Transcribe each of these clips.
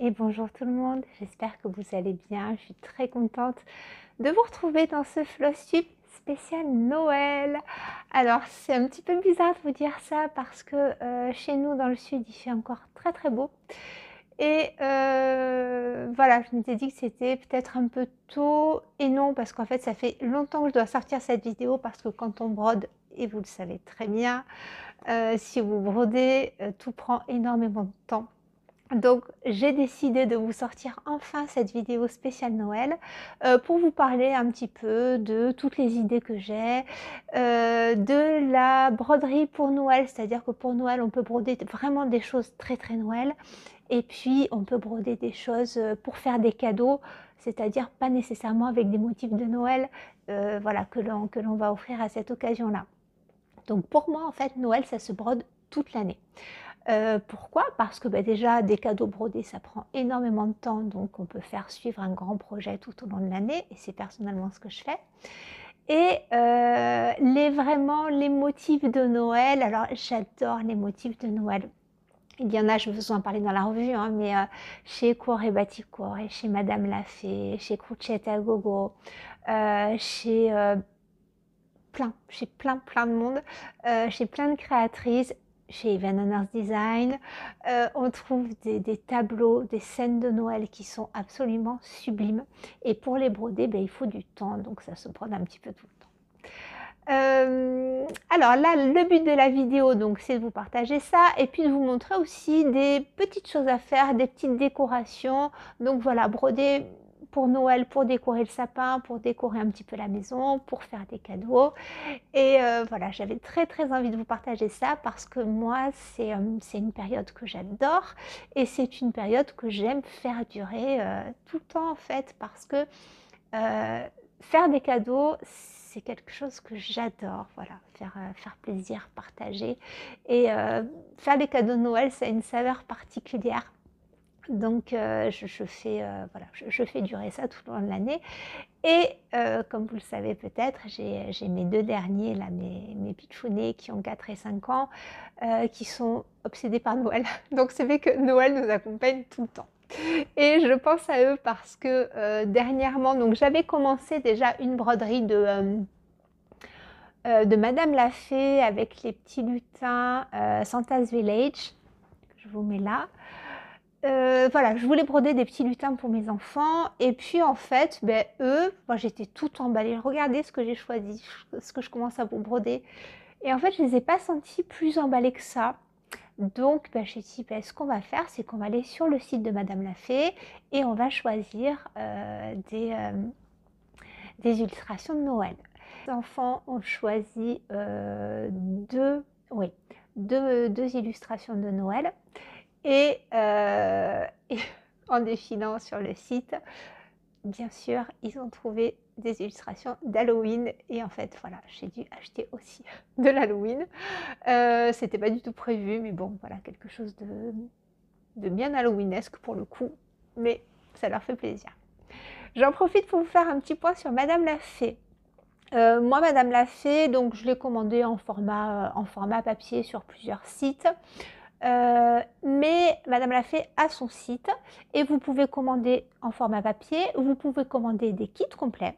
Et bonjour tout le monde, j'espère que vous allez bien. Je suis très contente de vous retrouver dans ce Flosstube spécial Noël. Alors c'est un petit peu bizarre de vous dire ça parce que chez nous dans le sud il fait encore très très beau. Et voilà, je m'étais dit que c'était peut-être un peu tôt et non parce qu'en fait ça fait longtemps que je dois sortir cette vidéo parce que quand on brode, et vous le savez très bien, si vous brodez, tout prend énormément de temps. Donc j'ai décidé de vous sortir enfin cette vidéo spéciale Noël pour vous parler un petit peu de toutes les idées que j'ai, de la broderie pour Noël, c'est-à-dire que pour Noël on peut broder vraiment des choses très très Noël, et puis on peut broder des choses pour faire des cadeaux, c'est-à-dire pas nécessairement avec des motifs de Noël, voilà, que l'on va offrir à cette occasion-là. Donc pour moi en fait Noël ça se brode toute l'année. Pourquoi? Parce que déjà des cadeaux brodés ça prend énormément de temps, donc on peut faire suivre un grand projet tout au long de l'année et c'est personnellement ce que je fais. Et vraiment les motifs de Noël, alors j'adore les motifs de Noël. Il y en a, je vous en parler dans la revue, hein, mais chez Cuore et Batikore, et chez Madame Lafay, chez Crocetta Gogo, chez plein de monde, chez plein de créatrices, chez Even Honors Design, on trouve des tableaux, des scènes de Noël qui sont absolument sublimes. Et pour les broder, ben, il faut du temps, donc ça se brode un petit peu tout le temps. Alors là, le but de la vidéo, donc, c'est de vous partager ça et puis de vous montrer aussi des petites choses à faire, des petites décorations. Donc voilà, broder pour Noël, pour décorer le sapin, pour décorer un petit peu la maison, pour faire des cadeaux. Et voilà, j'avais très très envie de vous partager ça parce que moi, c'est une période que j'adore et c'est une période que j'aime faire durer tout le temps en fait, parce que faire des cadeaux, c'est quelque chose que j'adore, voilà, faire plaisir, partager. Et faire des cadeaux de Noël, ça a une saveur particulière. Donc voilà, je fais durer ça tout au long de l'année. Et comme vous le savez peut-être, j'ai mes deux derniers, là, mes pitchounets qui ont 4 et 5 ans, qui sont obsédés par Noël. Donc c'est vrai que Noël nous accompagne tout le temps. Et je pense à eux parce que dernièrement, donc j'avais commencé déjà une broderie de Madame Lafay avec les petits lutins Santa's Village, que je vous mets là. Voilà, je voulais broder des petits lutins pour mes enfants et puis en fait, ben, eux, moi j'étais toute emballée. Regardez ce que j'ai choisi, ce que je commence à vous broder. Et en fait, je ne les ai pas sentis plus emballés que ça. Donc, ben, j'ai dit, ben, ce qu'on va faire, c'est qu'on va aller sur le site de Madame Lafay et on va choisir des illustrations de Noël. Les enfants ont choisi oui, deux illustrations de Noël. Et en défilant sur le site, bien sûr, ils ont trouvé des illustrations d'Halloween. Et en fait, voilà, j'ai dû acheter aussi de l'Halloween. C'était pas du tout prévu, mais bon, voilà, quelque chose de bien halloweenesque pour le coup. Mais ça leur fait plaisir. J'en profite pour vous faire un petit point sur Madame Lafay. Moi, Madame Lafay, donc je l'ai commandé en format papier sur plusieurs sites. Mais Madame Lafay a son site et vous pouvez commander en format papier, vous pouvez commander des kits complets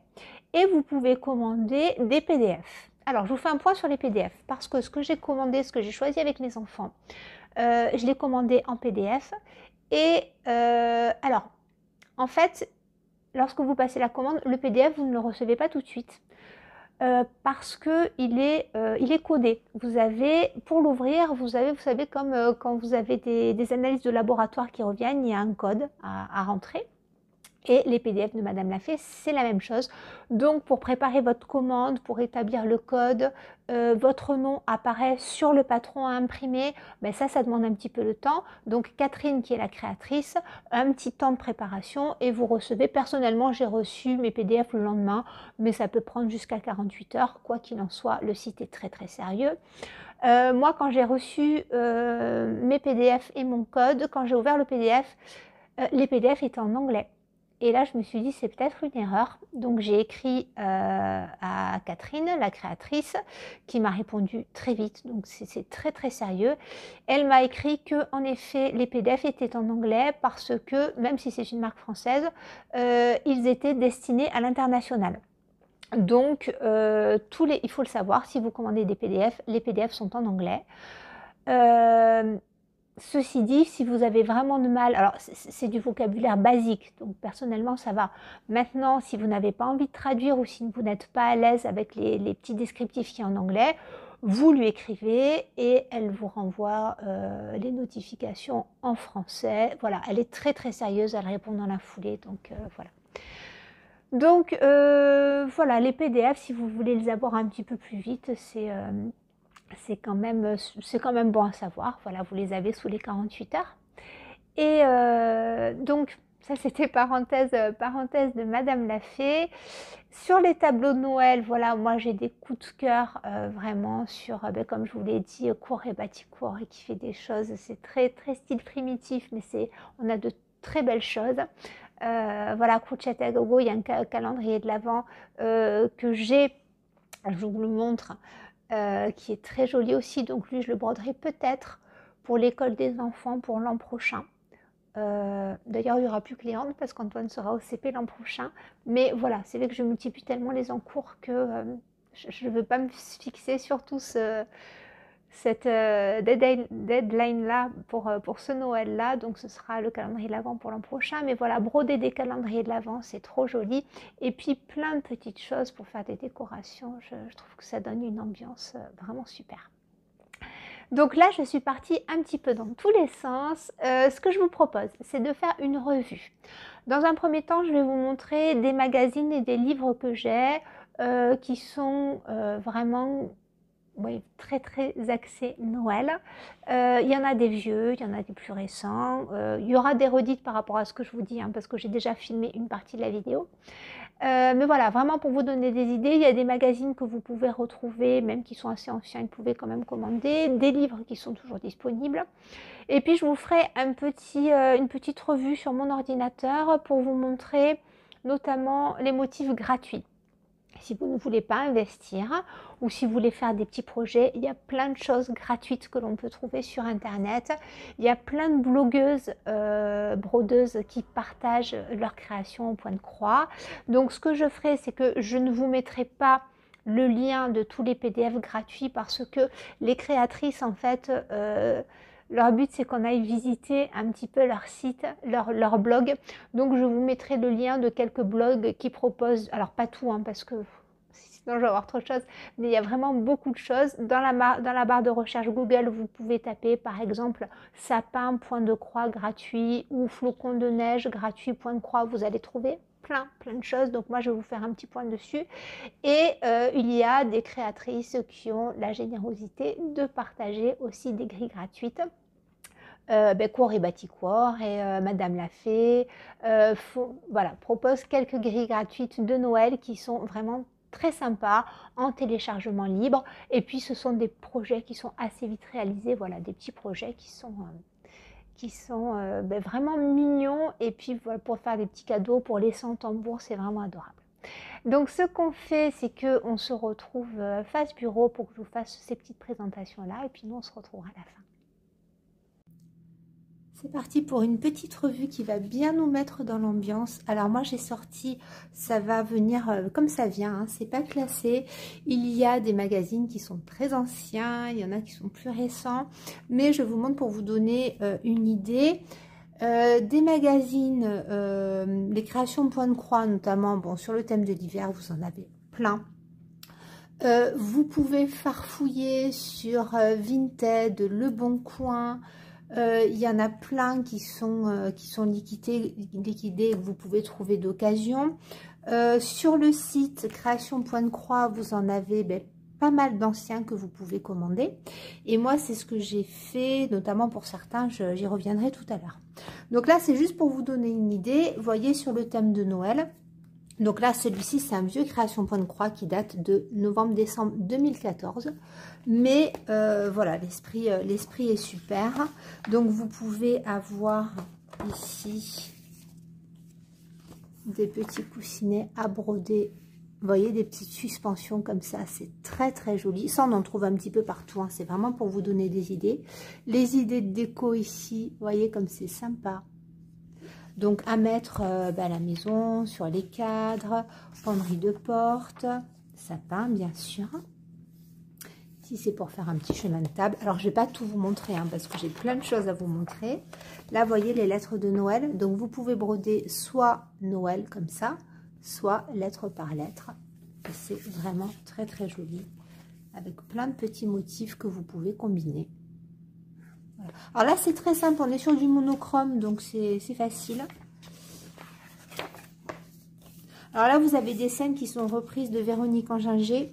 et vous pouvez commander des PDF. Alors, je vous fais un point sur les PDF parce que ce que j'ai commandé, ce que j'ai choisi avec mes enfants, je l'ai commandé en PDF. Et alors, en fait, lorsque vous passez la commande, le PDF, vous ne le recevez pas tout de suite. Parce qu'il est codé. Vous avez, pour l'ouvrir, vous savez, comme quand vous avez des analyses de laboratoire qui reviennent, il y a un code à rentrer. Et les PDF de Madame Lafay, c'est la même chose. Donc, pour préparer votre commande, pour établir le code, votre nom apparaît sur le patron à imprimer. Ben ça demande un petit peu de temps. Donc, Catherine, qui est la créatrice, un petit temps de préparation et vous recevez. Personnellement, j'ai reçu mes PDF le lendemain, mais ça peut prendre jusqu'à 48 heures. Quoi qu'il en soit, le site est très très sérieux. Moi, quand j'ai reçu mes PDF et mon code, quand j'ai ouvert le PDF, les PDF étaient en anglais. Et là, je me suis dit, c'est peut-être une erreur. Donc, j'ai écrit à Catherine, la créatrice, qui m'a répondu très vite. Donc, c'est très, très sérieux. Elle m'a écrit que, en effet, les PDF étaient en anglais parce que, même si c'est une marque française, ils étaient destinés à l'international. Donc, il faut le savoir, si vous commandez des PDF, les PDF sont en anglais. Ceci dit, si vous avez vraiment de mal, alors c'est du vocabulaire basique, donc personnellement ça va. Maintenant, si vous n'avez pas envie de traduire ou si vous n'êtes pas à l'aise avec les petits descriptifs qui sont en anglais, vous lui écrivez et elle vous renvoie les notifications en français. Voilà, elle est très très sérieuse, elle répond dans la foulée, donc voilà. Donc voilà, les PDF, si vous voulez les avoir un petit peu plus vite, c'est quand même bon à savoir. Voilà, vous les avez sous les 48 heures. Et donc, ça c'était parenthèse de Madame la Fée. Sur les tableaux de Noël, voilà, moi j'ai des coups de cœur vraiment sur, comme je vous l'ai dit, Court et Baticourt et qui fait des choses, c'est très très style primitif, mais on a de très belles choses. Voilà, Crochet à Gogo, il y a un calendrier de l'Avent que j'ai, je vous le montre, qui est très joli aussi. Donc lui, je le broderai peut-être pour l'école des enfants pour l'an prochain. D'ailleurs, il n'y aura plus que Léandre parce qu'Antoine sera au CP l'an prochain. Mais voilà, c'est vrai que je multiplie tellement les encours que je ne veux pas me fixer sur tout cette deadline-là pour ce Noël-là. Donc ce sera le calendrier de l'Avent pour l'an prochain. Mais voilà, broder des calendriers de l'Avent, c'est trop joli. Et puis plein de petites choses pour faire des décorations. Je trouve que ça donne une ambiance vraiment super. Donc là, je suis partie un petit peu dans tous les sens. Ce que je vous propose, c'est de faire une revue. Dans un premier temps, je vais vous montrer des magazines et des livres que j'ai qui sont vraiment très très axés Noël. Il y en a des vieux, il y en a des plus récents. Il y aura des redites par rapport à ce que je vous dis, hein, parce que j'ai déjà filmé une partie de la vidéo. Mais voilà, vraiment pour vous donner des idées, il y a des magazines que vous pouvez retrouver, même qui sont assez anciens, vous pouvez quand même commander, des livres qui sont toujours disponibles. Et puis je vous ferai une petite revue sur mon ordinateur pour vous montrer notamment les motifs gratuits. Si vous ne voulez pas investir ou si vous voulez faire des petits projets, il y a plein de choses gratuites que l'on peut trouver sur Internet. Il y a plein de blogueuses, brodeuses qui partagent leur création au point de croix. Donc ce que je ferai, c'est que je ne vous mettrai pas le lien de tous les PDF gratuits parce que les créatrices, en fait, leur but, c'est qu'on aille visiter un petit peu leur site, leur blog. Donc, je vous mettrai le lien de quelques blogs qui proposent, alors pas tout, hein, parce que sinon je vais avoir trop de choses, mais il y a vraiment beaucoup de choses. Dans la barre de recherche Google, vous pouvez taper par exemple sapin, point de croix gratuit ou flocon de neige gratuit, point de croix. Vous allez trouver plein de choses. Donc, moi, je vais vous faire un petit point dessus. Et il y a des créatrices qui ont la générosité de partager aussi des grilles gratuites. Court et Baticourt et Madame la Fée voilà, propose quelques grilles gratuites de Noël qui sont vraiment très sympas en téléchargement libre. Et puis ce sont des projets qui sont assez vite réalisés, voilà, des petits projets qui sont vraiment mignons. Et puis voilà, pour faire des petits cadeaux, pour laisser en tambour, c'est vraiment adorable. Donc ce qu'on fait, c'est qu'on se retrouve face bureau pour que je vous fasse ces petites présentations-là. Et puis nous, on se retrouvera à la fin. C'est parti pour une petite revue qui va bien nous mettre dans l'ambiance. Alors moi j'ai sorti, ça va venir comme ça vient, hein, c'est pas classé. Il y a des magazines qui sont très anciens, il y en a qui sont plus récents, mais je vous montre pour vous donner une idée. Des magazines, les créations Point de Croix notamment, bon sur le thème de l'hiver vous en avez plein. Vous pouvez farfouiller sur Vinted, Le Bon Coin. Il y en a plein qui sont liquidés que vous pouvez trouver d'occasion. Sur le site Création Point de Croix, vous en avez pas mal d'anciens que vous pouvez commander. Et moi, c'est ce que j'ai fait, notamment pour certains, j'y reviendrai tout à l'heure. Donc là, c'est juste pour vous donner une idée. Vous voyez, sur le thème de Noël. Donc là, celui-ci, c'est un vieux Création Point de Croix qui date de novembre-décembre 2014. Mais voilà, l'esprit est super. Donc, vous pouvez avoir ici des petits coussinets à broder. Vous voyez, des petites suspensions comme ça, c'est très très joli. Ça, on en trouve un petit peu partout, hein. C'est vraiment pour vous donner des idées. Les idées de déco ici, vous voyez comme c'est sympa. Donc à mettre à la maison, sur les cadres, penderie de porte, sapin bien sûr. Ici c'est pour faire un petit chemin de table. Alors je ne vais pas tout vous montrer hein, parce que j'ai plein de choses à vous montrer. Là vous voyez les lettres de Noël. Donc vous pouvez broder soit Noël comme ça, soit lettre par lettre. C'est vraiment très très joli. Avec plein de petits motifs que vous pouvez combiner. Alors là, c'est très simple. On est sur du monochrome, donc c'est facile. Alors là, vous avez des scènes qui sont reprises de Véronique Anginger.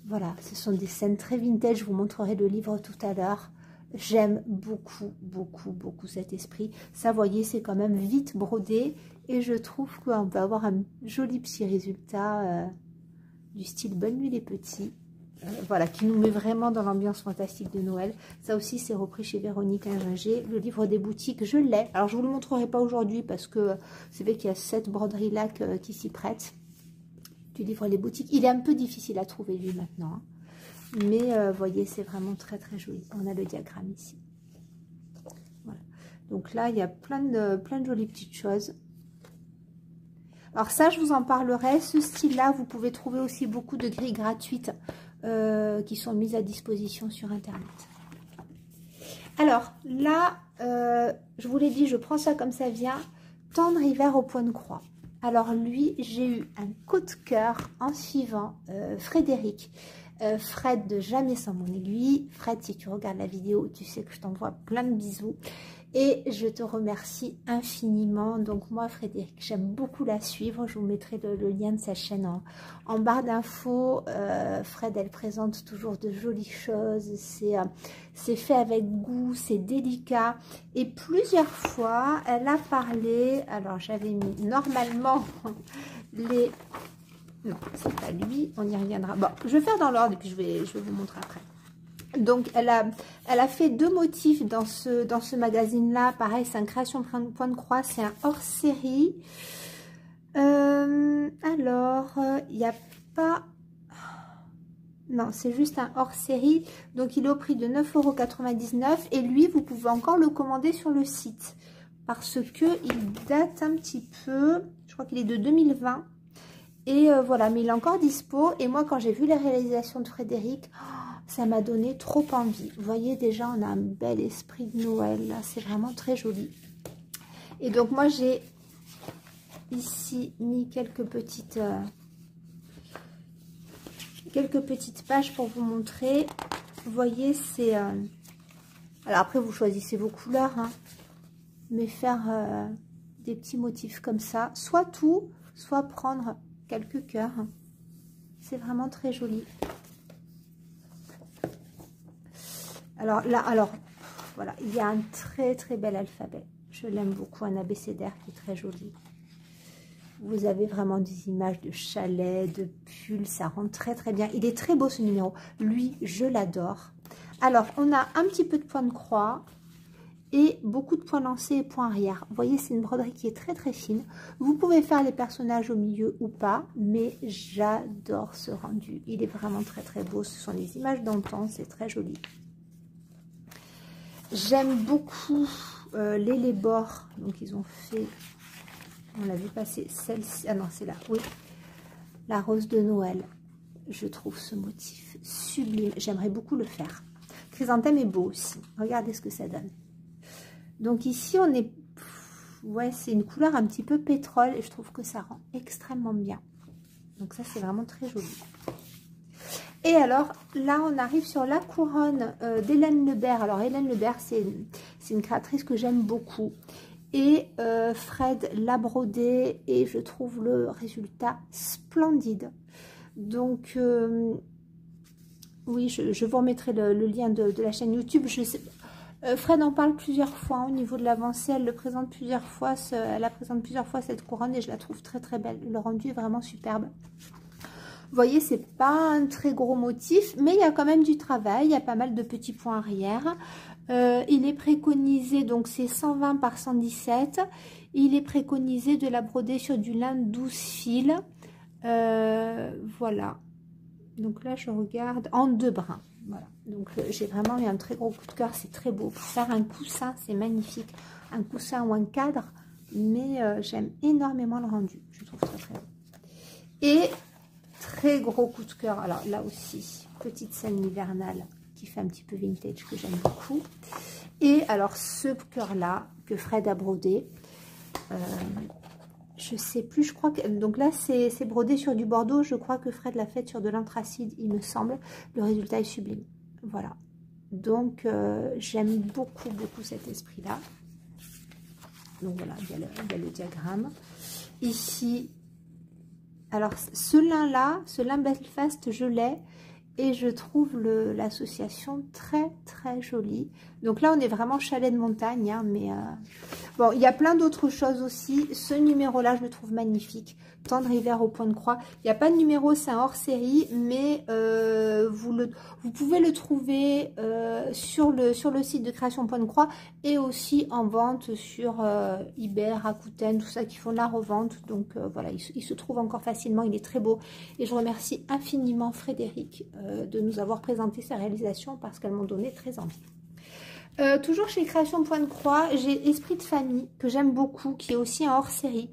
Voilà, ce sont des scènes très vintage. Je vous montrerai le livre tout à l'heure. J'aime beaucoup, beaucoup, beaucoup cet esprit. Ça, vous voyez, c'est quand même vite brodé. Et je trouve qu'on peut avoir un joli petit résultat du style Bonne nuit les petits. Voilà, qui nous met vraiment dans l'ambiance fantastique de Noël. Ça aussi, c'est repris chez Véronique Anginger. Le livre des boutiques, je l'ai. Alors, je ne vous le montrerai pas aujourd'hui parce que c'est vrai qu'il y a cette broderie-là qui s'y prête. Du livre des boutiques. Il est un peu difficile à trouver, lui, maintenant. Hein. Mais, vous voyez, c'est vraiment très, très joli. On a le diagramme ici. Voilà. Donc là, il y a plein de jolies petites choses. Alors ça, je vous en parlerai. Ce style-là, vous pouvez trouver aussi beaucoup de grilles gratuites qui sont mises à disposition sur Internet. Alors là, je vous l'ai dit, je prends ça comme ça vient. Tendre hiver au point de croix. Alors lui, j'ai eu un coup de cœur en suivant Frédéric. Fred de Jamais sans mon aiguille. Fred, si tu regardes la vidéo, tu sais que je t'envoie plein de bisous. Et je te remercie infiniment. Donc moi, Frédéric, j'aime beaucoup la suivre. Je vous mettrai le lien de sa chaîne en barre d'infos. Fred, elle présente toujours de jolies choses. C'est fait avec goût, c'est délicat. Et plusieurs fois, elle a parlé... Alors, j'avais mis normalement les... Non, c'est pas lui. On y reviendra. Bon, je vais faire dans l'ordre et puis je vais vous montrer après. Donc, elle a fait 2 motifs dans ce magazine-là. Pareil, c'est un création point de croix. C'est un hors-série. Alors, il n'y a pas... Non, c'est juste un hors-série. Donc, il est au prix de 9,99 €. Et lui, vous pouvez encore le commander sur le site. Parce qu'il date un petit peu. Je crois qu'il est de 2020. Et voilà, mais il est encore dispo. Et moi, quand j'ai vu les réalisations de Frédéric... ça m'a donné trop envie. Vous voyez, déjà, on a un bel esprit de Noël. Là, c'est vraiment très joli. Et donc, moi, j'ai ici mis quelques petites pages pour vous montrer. Vous voyez, c'est... alors, après, vous choisissez vos couleurs. Hein, mais faire des petits motifs comme ça. Soit tout, soit prendre quelques cœurs. Hein. C'est vraiment très joli. Alors là, voilà, il y a un très très bel alphabet. Je l'aime beaucoup, un abécédaire qui est très joli. Vous avez vraiment des images de chalets, de pulls, ça rend très très bien. Il est très beau ce numéro. Lui, je l'adore. Alors, on a un petit peu de points de croix et beaucoup de points lancés et points arrière. Vous voyez, c'est une broderie qui est très très fine. Vous pouvez faire les personnages au milieu ou pas, mais j'adore ce rendu. Il est vraiment très très beau. Ce sont des images d'antan, c'est très joli. J'aime beaucoup les bords. Donc, ils ont fait... On l'a vu passer celle-ci. Ah non, c'est là. Oui. La rose de Noël. Je trouve ce motif sublime. J'aimerais beaucoup le faire. Chrysanthème est beau aussi. Regardez ce que ça donne. Donc, ici, on est... Ouais, c'est une couleur un petit peu pétrole. Et je trouve que ça rend extrêmement bien. Donc, ça, c'est vraiment très joli. Et alors, là, on arrive sur la couronne d'Hélène Lebert. Alors, Hélène Lebert, c'est une créatrice que j'aime beaucoup. Et Fred l'a brodé et je trouve le résultat splendide. Donc, oui, je vous remettrai le lien de la chaîne YouTube. Je sais, Fred en parle plusieurs fois au niveau de l'avancée. Elle le présente plusieurs fois. Elle la présente plusieurs fois, cette couronne, et je la trouve très, très belle. Le rendu est vraiment superbe. Vous voyez, c'est pas un très gros motif, mais il y a quand même du travail. Il y a pas mal de petits points arrière. Il est préconisé, donc c'est 120 par 117. Il est préconisé de la broder sur du lin 12 fils. Voilà. Donc là, je regarde en 2 brins. Voilà. Donc j'ai vraiment eu un très gros coup de cœur. C'est très beau. Pour faire un coussin, c'est magnifique. Un coussin ou un cadre. Mais j'aime énormément le rendu. Je trouve très très beau. Et très gros coup de cœur. Alors là aussi, petite scène hivernale qui fait un petit peu vintage que j'aime beaucoup. Et alors ce cœur-là que Fred a brodé. Je sais plus, je crois que... Donc là, c'est brodé sur du bordeaux. Je crois que Fred l'a fait sur de l'anthracite, il me semble. Le résultat est sublime. Voilà. Donc, j'aime beaucoup, beaucoup cet esprit-là. Donc voilà, il y a le diagramme. Ici, alors ce lin-là, ce lin Belfast, je l'ai. Et je trouve l'association très, très jolie. Donc là, on est vraiment chalet de montagne. Hein, mais bon, il y a plein d'autres choses aussi. Ce numéro-là, je le trouve magnifique. Tendre hiver au point de croix. Il n'y a pas de numéro, c'est un hors-série. Mais vous pouvez le trouver sur le site de Création Point de Croix. Et aussi en vente sur eBay, Rakuten, tout ça qui font de la revente. Donc voilà, il se trouve encore facilement. Il est très beau. Et je remercie infiniment Frédéric de nous avoir présenté ces réalisations parce qu'elles m'ont donné très envie. Toujours chez Création Point de Croix, j'ai Esprit de famille que j'aime beaucoup, qui est aussi un hors-série.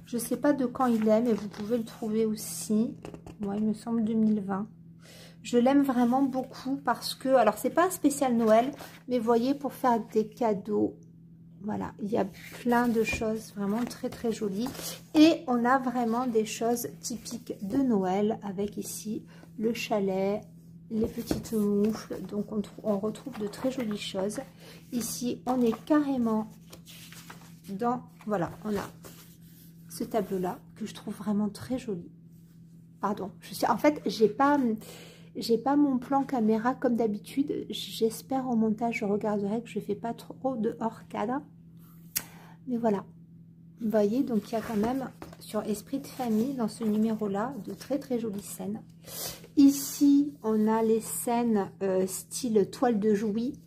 Je ne sais pas de quand il est, mais vous pouvez le trouver aussi. Moi, il me semble 2020. Je l'aime vraiment beaucoup parce que, alors c'est pas un spécial Noël, mais vous voyez, pour faire des cadeaux, voilà, il y a plein de choses vraiment très très jolies. Et on a vraiment des choses typiques de Noël avec ici le chalet, les petites moufles. Donc on retrouve de très jolies choses. Ici, on est carrément dans, voilà, on a ce tableau-là que je trouve vraiment très joli. Pardon, en fait, j'ai pas mon plan caméra comme d'habitude. J'espère au montage, je regarderai que je ne fais pas trop de hors cadre. Mais voilà, vous voyez, donc il y a quand même sur Esprit de famille, dans ce numéro-là, de très très jolies scènes. Ici, on a les scènes style toile de Jouy.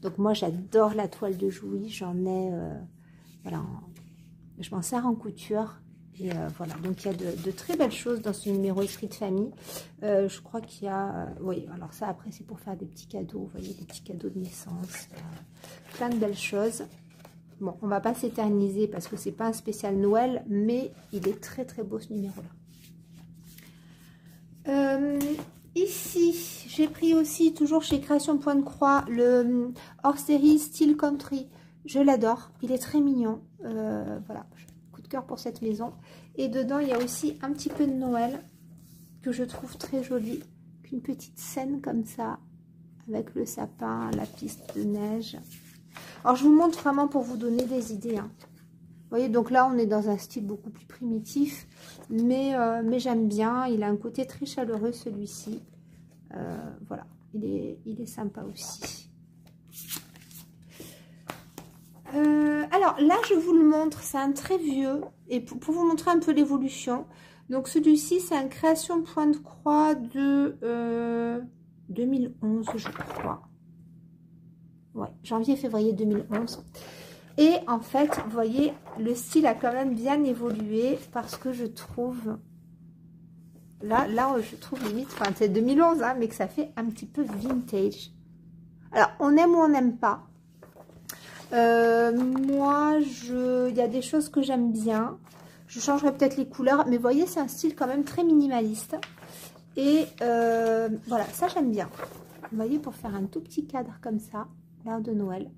Donc moi, j'adore la toile de Jouy. J'en ai, voilà, je m'en sers en couture. Et voilà, donc il y a de très belles choses dans ce numéro Esprit de famille. Je crois qu'il y a... oui, alors ça, après, c'est pour faire des petits cadeaux. Vous voyez, des petits cadeaux de naissance. Plein de belles choses. Bon, on va pas s'éterniser parce que c'est pas un spécial Noël, mais il est très très beau ce numéro-là. Ici, j'ai pris aussi, toujours chez Création Point de Croix, le hors-série Style Country. Je l'adore, il est très mignon. Voilà, coup de cœur pour cette maison. Et dedans, il y a aussi un petit peu de Noël que je trouve très joli. Une petite scène comme ça, avec le sapin, la piste de neige. Alors, je vous montre vraiment pour vous donner des idées. Hein. Vous voyez, donc là, on est dans un style beaucoup plus primitif. Mais j'aime bien. Il a un côté très chaleureux, celui-ci. Voilà, il est sympa aussi. Alors, là, je vous le montre. C'est un très vieux. Et pour vous montrer un peu l'évolution. Donc, celui-ci, c'est un Création Point de Croix de 2011, je crois. Ouais, janvier-février 2011. Et en fait, vous voyez, le style a quand même bien évolué parce que je trouve... Là je trouve limite, enfin c'est 2011, hein, mais que ça fait un petit peu vintage. Alors, on aime ou on n'aime pas. Moi, il y a des choses que j'aime bien. Je changerai peut-être les couleurs, mais vous voyez, c'est un style quand même très minimaliste. Et voilà, ça j'aime bien. Vous voyez, pour faire un tout petit cadre comme ça. L'heure de Noël.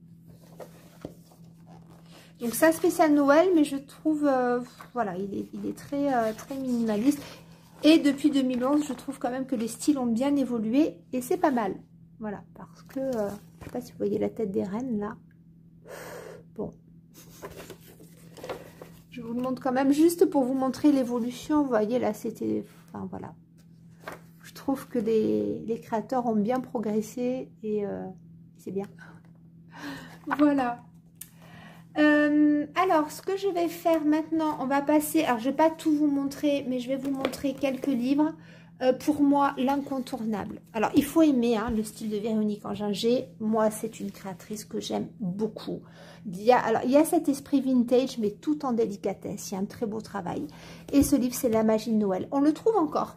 Donc ça spécial Noël, mais je trouve voilà, il est très très minimaliste. Et depuis 2011, je trouve quand même que les styles ont bien évolué et c'est pas mal. Voilà, parce que je sais pas si vous voyez la tête des reines là. Bon, je vous le montre quand même juste pour vous montrer l'évolution. Vous voyez là, c'était, enfin voilà. Je trouve que les créateurs ont bien progressé et c'est bien. Voilà. Alors, ce que je vais faire maintenant, on va passer... Alors, je ne vais pas tout vous montrer, mais je vais vous montrer quelques livres. pour moi, l'incontournable. Alors, il faut aimer hein, le style de Véronique Anginger. Moi, c'est une créatrice que j'aime beaucoup. Il y a cet esprit vintage, mais tout en délicatesse. Il y a un très beau travail. Et ce livre, c'est La magie de Noël. On le trouve encore.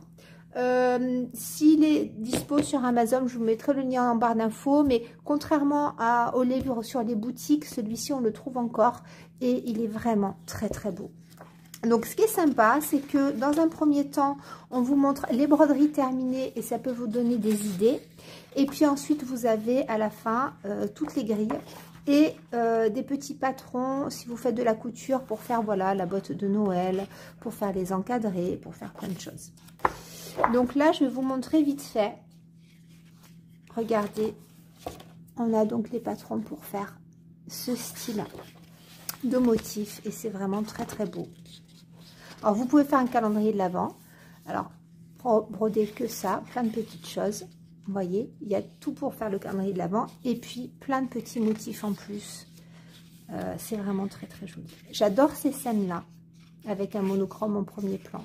S'il est dispo sur Amazon, je vous mettrai le lien en barre d'infos. Mais contrairement aux livres sur les boutiques, celui-ci, on le trouve encore. Et il est vraiment très, très beau. Donc, ce qui est sympa, c'est que dans un premier temps, on vous montre les broderies terminées et ça peut vous donner des idées. Et puis ensuite, vous avez à la fin toutes les grilles et des petits patrons si vous faites de la couture pour faire voilà la botte de Noël, pour faire les encadrés, pour faire plein de choses. Donc là, je vais vous montrer vite fait. Regardez, on a donc les patrons pour faire ce style de motif et c'est vraiment très très beau. Alors, vous pouvez faire un calendrier de l'Avent. Alors, broder que ça, plein de petites choses. Vous voyez, il y a tout pour faire le calendrier de l'Avent. Et puis, plein de petits motifs en plus. C'est vraiment très, très joli. J'adore ces scènes-là, avec un monochrome en premier plan.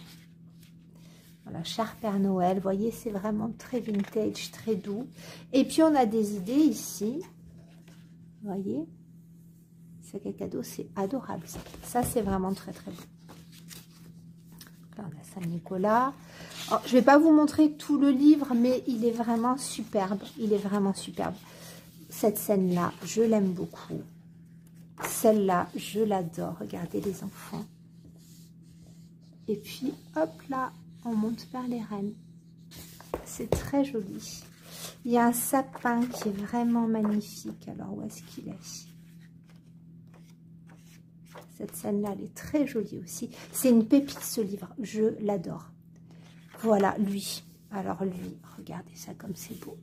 Voilà, cher Père Noël. Vous voyez, c'est vraiment très vintage, très doux. Et puis, on a des idées ici. Vous voyez, sac à cadeau, c'est adorable. Ça, c'est vraiment très, très beau. Là, on a Saint-Nicolas. Je ne vais pas vous montrer tout le livre, mais il est vraiment superbe. Il est vraiment superbe. Cette scène-là, je l'aime beaucoup. Celle-là, je l'adore. Regardez les enfants. Et puis, hop là, on monte vers les reines. C'est très joli. Il y a un sapin qui est vraiment magnifique. Alors, où est-ce qu'il est ? Cette scène-là, elle est très jolie aussi. C'est une pépite, ce livre. Je l'adore. Voilà, lui. Alors, lui, regardez ça comme c'est beau.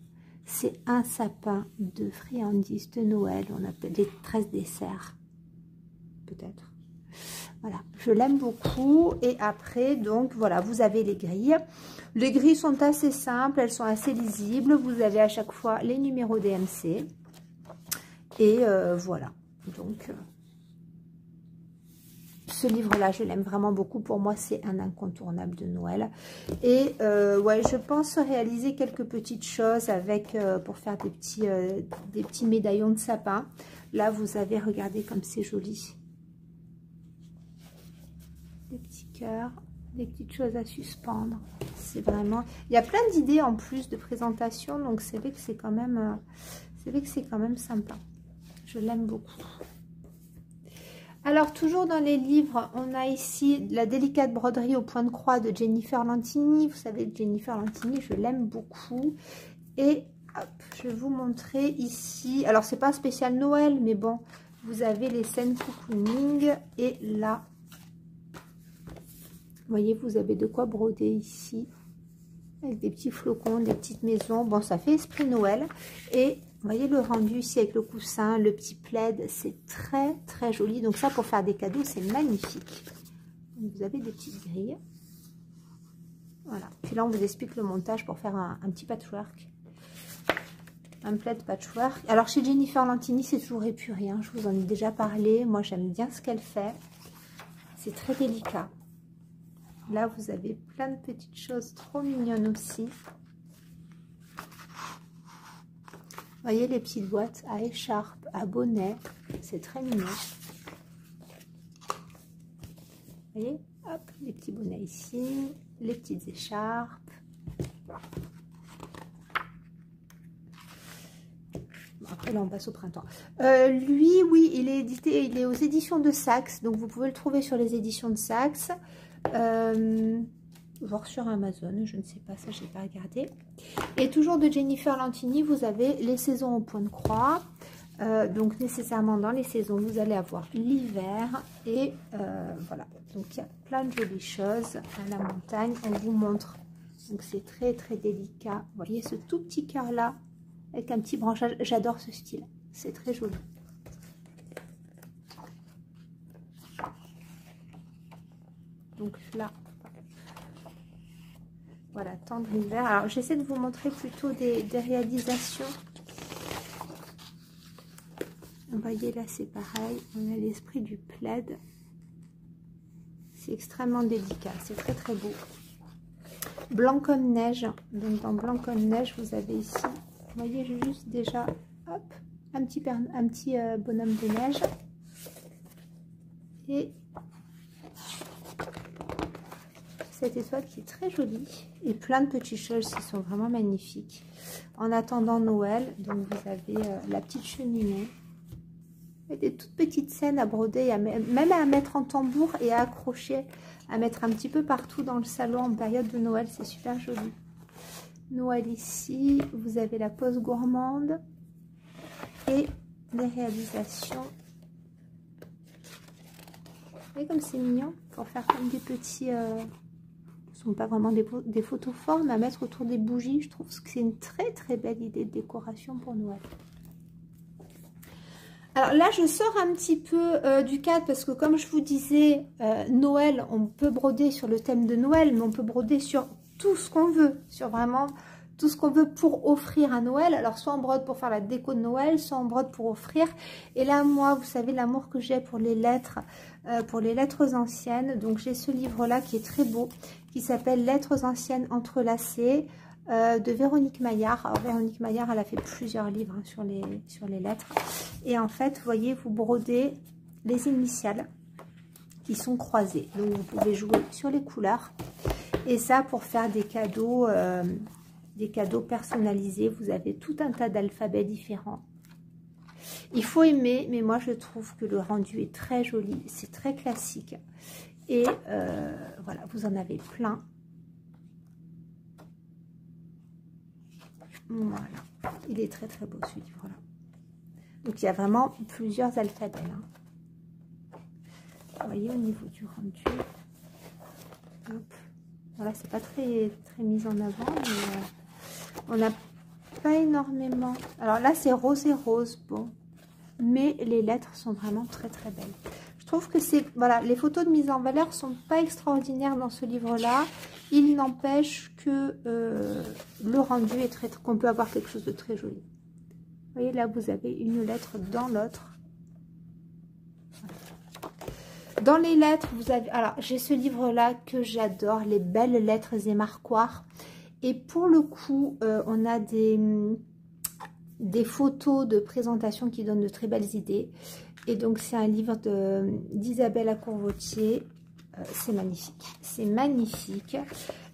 C'est un sapin de friandises de Noël. On appelle les 13 desserts. Peut-être. Voilà, je l'aime beaucoup. Et après, donc, voilà, vous avez les grilles. Les grilles sont assez simples. Elles sont assez lisibles. Vous avez à chaque fois les numéros DMC. Et voilà. Donc... ce livre-là, je l'aime vraiment beaucoup. Pour moi, c'est un incontournable de Noël. Et ouais, je pense réaliser quelques petites choses avec pour faire des petits médaillons de sapin. Là, vous avez, regardez comme c'est joli. Des petits cœurs, des petites choses à suspendre. C'est vraiment... Il y a plein d'idées en plus de présentation. Donc, c'est vrai que c'est quand même... sympa. Je l'aime beaucoup. Alors, toujours dans les livres, on a ici la délicate broderie au point de croix de Jennifer Lentini. Vous savez, Jennifer Lentini, je l'aime beaucoup. Et hop, je vais vous montrer ici. Alors, c'est pas spécial Noël, mais bon, vous avez les scènes cocooning. Et là, vous voyez, vous avez de quoi broder ici. Avec des petits flocons, des petites maisons. Bon, ça fait esprit Noël. Et... vous voyez le rendu ici avec le coussin, le petit plaid, c'est très très joli. Donc ça, pour faire des cadeaux, c'est magnifique. Donc, vous avez des petites grilles. Voilà. Puis là, on vous explique le montage pour faire un petit patchwork. Un plaid patchwork. Alors chez Jennifer Lentini, c'est toujours épuré. Hein. Je vous en ai déjà parlé. Moi, j'aime bien ce qu'elle fait. C'est très délicat. Là, vous avez plein de petites choses trop mignonnes aussi. Vous voyez les petites boîtes à écharpe, à bonnet, c'est très mignon. Vous voyez, hop, les petits bonnets ici, les petites écharpes. Après là on passe au printemps. Lui, oui, il est édité, il est aux éditions de Saxe, donc vous pouvez le trouver sur les éditions de Saxe. Voir sur Amazon, je ne sais pas, ça j'ai pas regardé. Et toujours de Jennifer Lentini, vous avez les saisons au point de croix. Donc nécessairement dans les saisons, vous allez avoir l'hiver. Et voilà, donc il y a plein de jolies choses à la montagne. On vous montre, donc c'est très très délicat. Vous voyez ce tout petit cœur là, avec un petit branchage. J'adore ce style, c'est très joli. Donc là... voilà, tendre hiver. Alors, j'essaie de vous montrer plutôt des réalisations. Vous voyez, là, c'est pareil. On a l'esprit du plaid. C'est extrêmement délicat. C'est très, très beau. Blanc comme neige. Donc dans blanc comme neige, vous avez ici, vous voyez juste déjà, hop, un petit bonhomme de neige. Et cette étoile qui est très jolie. Et plein de petites choses qui sont vraiment magnifiques. En attendant Noël, donc vous avez la petite cheminée. Et des toutes petites scènes à broder, même à mettre en tambour et à accrocher, à mettre un petit peu partout dans le salon en période de Noël. C'est super joli. Noël ici, vous avez la pause gourmande et les réalisations. Vous voyez comme c'est mignon pour faire comme des petits... ce ne sont pas vraiment des photos formes à mettre autour des bougies. Je trouve que c'est une très très belle idée de décoration pour Noël. Alors là, je sors un petit peu du cadre parce que comme je vous disais, Noël, on peut broder sur le thème de Noël, mais on peut broder sur tout ce qu'on veut, sur vraiment tout ce qu'on veut pour offrir à Noël. Alors soit on brode pour faire la déco de Noël, soit on brode pour offrir. Et là, moi, vous savez l'amour que j'ai pour les lettres anciennes. Donc j'ai ce livre-là qui est très beau, qui s'appelle Lettres anciennes entrelacées. De Véronique Maillard. Alors, Véronique Maillard, elle a fait plusieurs livres hein, sur les lettres. Et en fait, vous voyez, vous brodez les initiales qui sont croisées. Donc, vous pouvez jouer sur les couleurs. Et ça, pour faire des cadeaux personnalisés, vous avez tout un tas d'alphabets différents. Il faut aimer, mais moi, je trouve que le rendu est très joli. C'est très classique. Et voilà, vous en avez plein. Voilà, il est très très beau ce livre-là. Donc il y a vraiment plusieurs alphabets. Hein. Vous voyez au niveau du rendu. Hop. Voilà, c'est pas très mis en avant, mais on n'a pas énormément. Alors là, c'est rose et rose, bon, mais les lettres sont vraiment très très belles. Je trouve que c'est voilà, les photos de mise en valeur sont pas extraordinaires dans ce livre-là. Il n'empêche que le rendu est qu'on peut avoir quelque chose de très joli. Vous voyez, là, vous avez une lettre dans l'autre. Voilà. Dans les lettres, vous avez... Alors, j'ai ce livre-là que j'adore, les belles lettres et marquoires. Et pour le coup, on a des photos de présentation qui donnent de très belles idées. Et donc, c'est un livre d'Isabelle Accourvautier. C'est magnifique, c'est magnifique.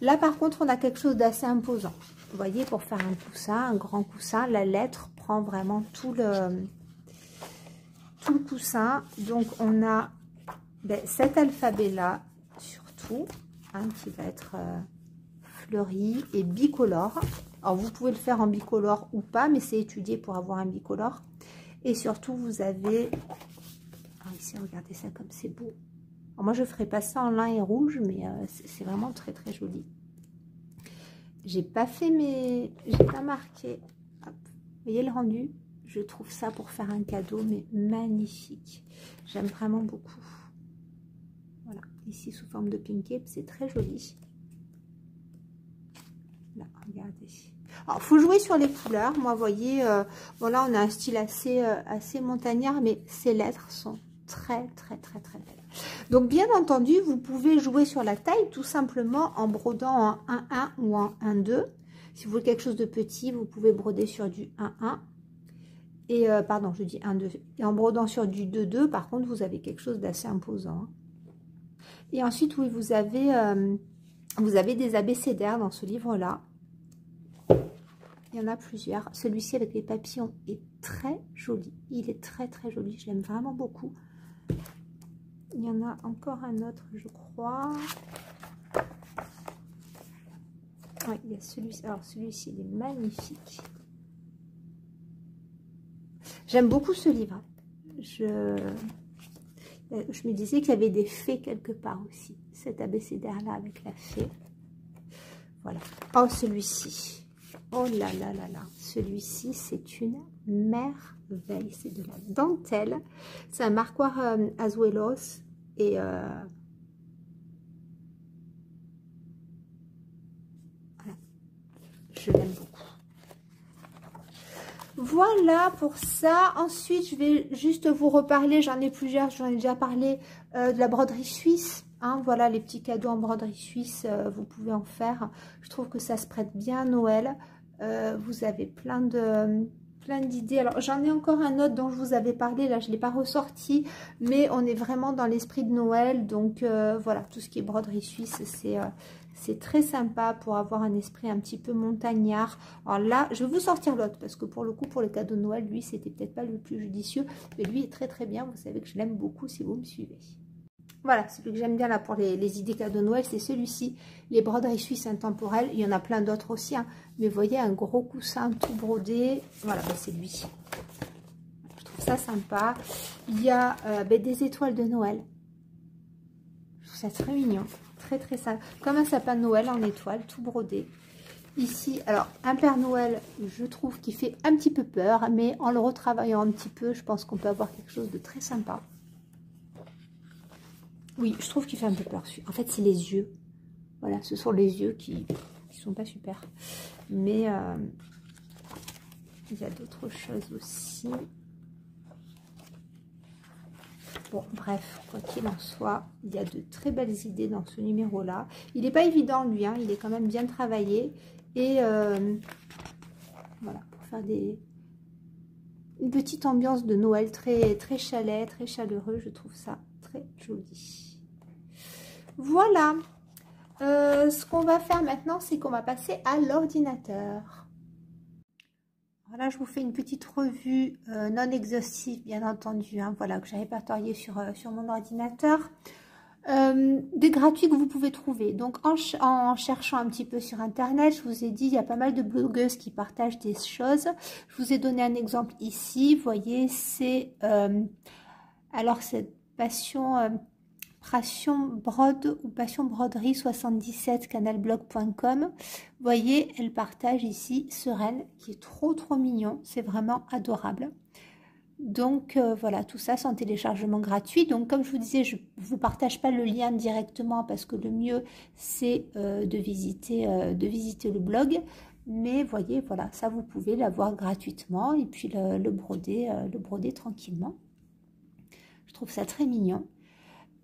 Là par contre on a quelque chose d'assez imposant. Vous voyez, pour faire un coussin, un grand coussin, la lettre prend vraiment tout le coussin. Donc on a cet alphabet là surtout hein, qui va être fleuri et bicolore. Alors vous pouvez le faire en bicolore ou pas, mais c'est étudié pour avoir un bicolore. Et surtout vous avez ici, regardez ça comme c'est beau. Alors moi, je ne ferai pas ça en lin et rouge, mais c'est vraiment très, très joli. J'ai pas marqué. Hop. Vous voyez le rendu? Je trouve ça pour faire un cadeau, mais magnifique. J'aime vraiment beaucoup. Voilà, ici sous forme de pink cape, c'est très joli. Là, regardez. Alors, il faut jouer sur les couleurs. Moi, vous voyez, bon là, on a un style assez montagnard, mais ces lettres sont très, très, très, très belles. Donc, bien entendu, vous pouvez jouer sur la taille tout simplement en brodant en 1-1 ou en 1-2. Si vous voulez quelque chose de petit, vous pouvez broder sur du 1-1. Et, pardon, je dis 1-2. Et en brodant sur du 2-2, par contre, vous avez quelque chose d'assez imposant. Et ensuite, oui, vous avez des abécédaires dans ce livre-là. Il y en a plusieurs. Celui-ci avec les papillons est très joli. Il est très, très joli. Je l'aime vraiment beaucoup. Il y en a encore un autre, je crois. Oui, il y a celui-ci. Alors, celui-ci, il est magnifique. J'aime beaucoup ce livre. Je me disais qu'il y avait des fées quelque part aussi. Cet abécédaire-là avec la fée. Voilà. Oh, celui-ci. Oh là là là là. Celui-ci, c'est une merveille. C'est de la dentelle. C'est un marquoir Azuelos. Et voilà. Je l'aime beaucoup. Voilà pour ça. Ensuite, je vais juste vous reparler. J'en ai plusieurs. J'en ai déjà parlé de la broderie suisse. hein. Voilà les petits cadeaux en broderie suisse, vous pouvez en faire. Je trouve que ça se prête bien à Noël. Vous avez plein d'idées. Alors j'en ai encore un autre dont je vous avais parlé, là je ne l'ai pas ressorti, mais on est vraiment dans l'esprit de Noël, donc voilà, tout ce qui est broderie suisse, c'est très sympa pour avoir un esprit un petit peu montagnard. Alors là, je vais vous sortir l'autre, parce que pour le coup, pour les cadeaux de Noël, lui, c'était peut-être pas le plus judicieux, mais lui est très très bien, vous savez que je l'aime beaucoup si vous me suivez. Voilà, celui que j'aime bien là pour les idées cadeaux de Noël, c'est celui-ci. Les broderies suisses intemporelles, il y en a plein d'autres aussi, hein, mais vous voyez, un gros coussin tout brodé, voilà, ben c'est lui. Je trouve ça sympa. Il y a des étoiles de Noël. Je trouve ça très mignon, très très sympa. Comme un sapin de Noël en étoile, tout brodé. Ici, alors, un Père Noël, je trouve qu'il fait un petit peu peur, mais en le retravaillant un petit peu, je pense qu'on peut avoir quelque chose de très sympa. Oui, je trouve qu'il fait un peu peur. En fait, c'est les yeux. Voilà, ce sont les yeux qui sont pas super. Mais il y a d'autres choses aussi. Bon, bref, quoi qu'il en soit, il y a de très belles idées dans ce numéro-là. Il n'est pas évident, lui, hein, il est quand même bien travaillé. Et voilà, pour faire une petite ambiance de Noël très, très chalet, très chaleureux. Je trouve ça très joli. Voilà. Ce qu'on va faire maintenant, c'est qu'on va passer à l'ordinateur. Voilà, je vous fais une petite revue non exhaustive, bien entendu, hein, voilà, que j'ai répertorié sur mon ordinateur. Des gratuits que vous pouvez trouver. Donc, en cherchant un petit peu sur Internet, je vous ai dit, il y a pas mal de blogueuses qui partagent des choses. Je vous ai donné un exemple ici. Vous voyez, c'est... alors, cette Passion Brode ou Passion Broderie 77 canalblog.com. Vous voyez, elle partage ici ce renne qui est trop mignon. C'est vraiment adorable. Donc voilà, tout ça c'est en téléchargement gratuit. Donc comme je vous disais, je ne vous partage pas le lien directement parce que le mieux c'est de visiter le blog. Mais voyez, voilà, ça vous pouvez l'avoir gratuitement et puis le broder tranquillement. Je trouve ça très mignon.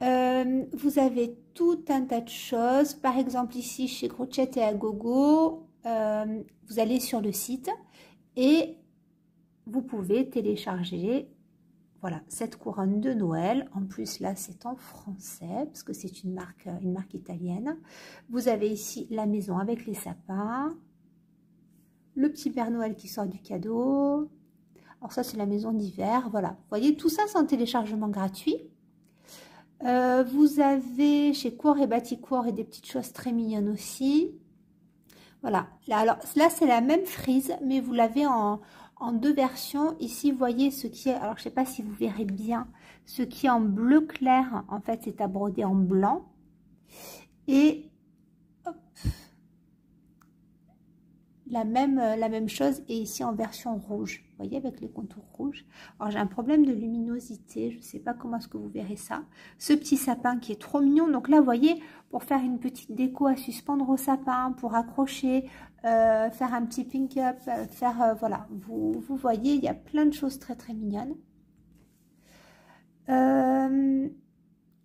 Vous avez tout un tas de choses. Par exemple, ici, chez Crochet et Agogo, vous allez sur le site et vous pouvez télécharger, voilà, cette couronne de Noël. En plus, là, c'est en français parce que c'est une marque italienne. Vous avez ici la maison avec les sapins, le petit Père Noël qui sort du cadeau. Alors ça, c'est la maison d'hiver. Voilà, vous voyez, tout ça, c'est en téléchargement gratuit. Vous avez chez Court et Baticourt et des petites choses très mignonnes aussi. Voilà. Là, alors, là, c'est la même frise, mais vous l'avez en deux versions. Ici, vous voyez ce qui est... Alors, je ne sais pas si vous verrez bien. Ce qui est en bleu clair, en fait, c'est à broder en blanc. Et... hop, la même chose est ici en version rouge. Vous voyez, avec les contours rouges. Alors, j'ai un problème de luminosité. Je ne sais pas comment est-ce que vous verrez ça. Ce petit sapin qui est trop mignon. Donc là, vous voyez, pour faire une petite déco à suspendre au sapin, pour accrocher, faire un petit pink-up, voilà. Vous voyez, il y a plein de choses très, très mignonnes.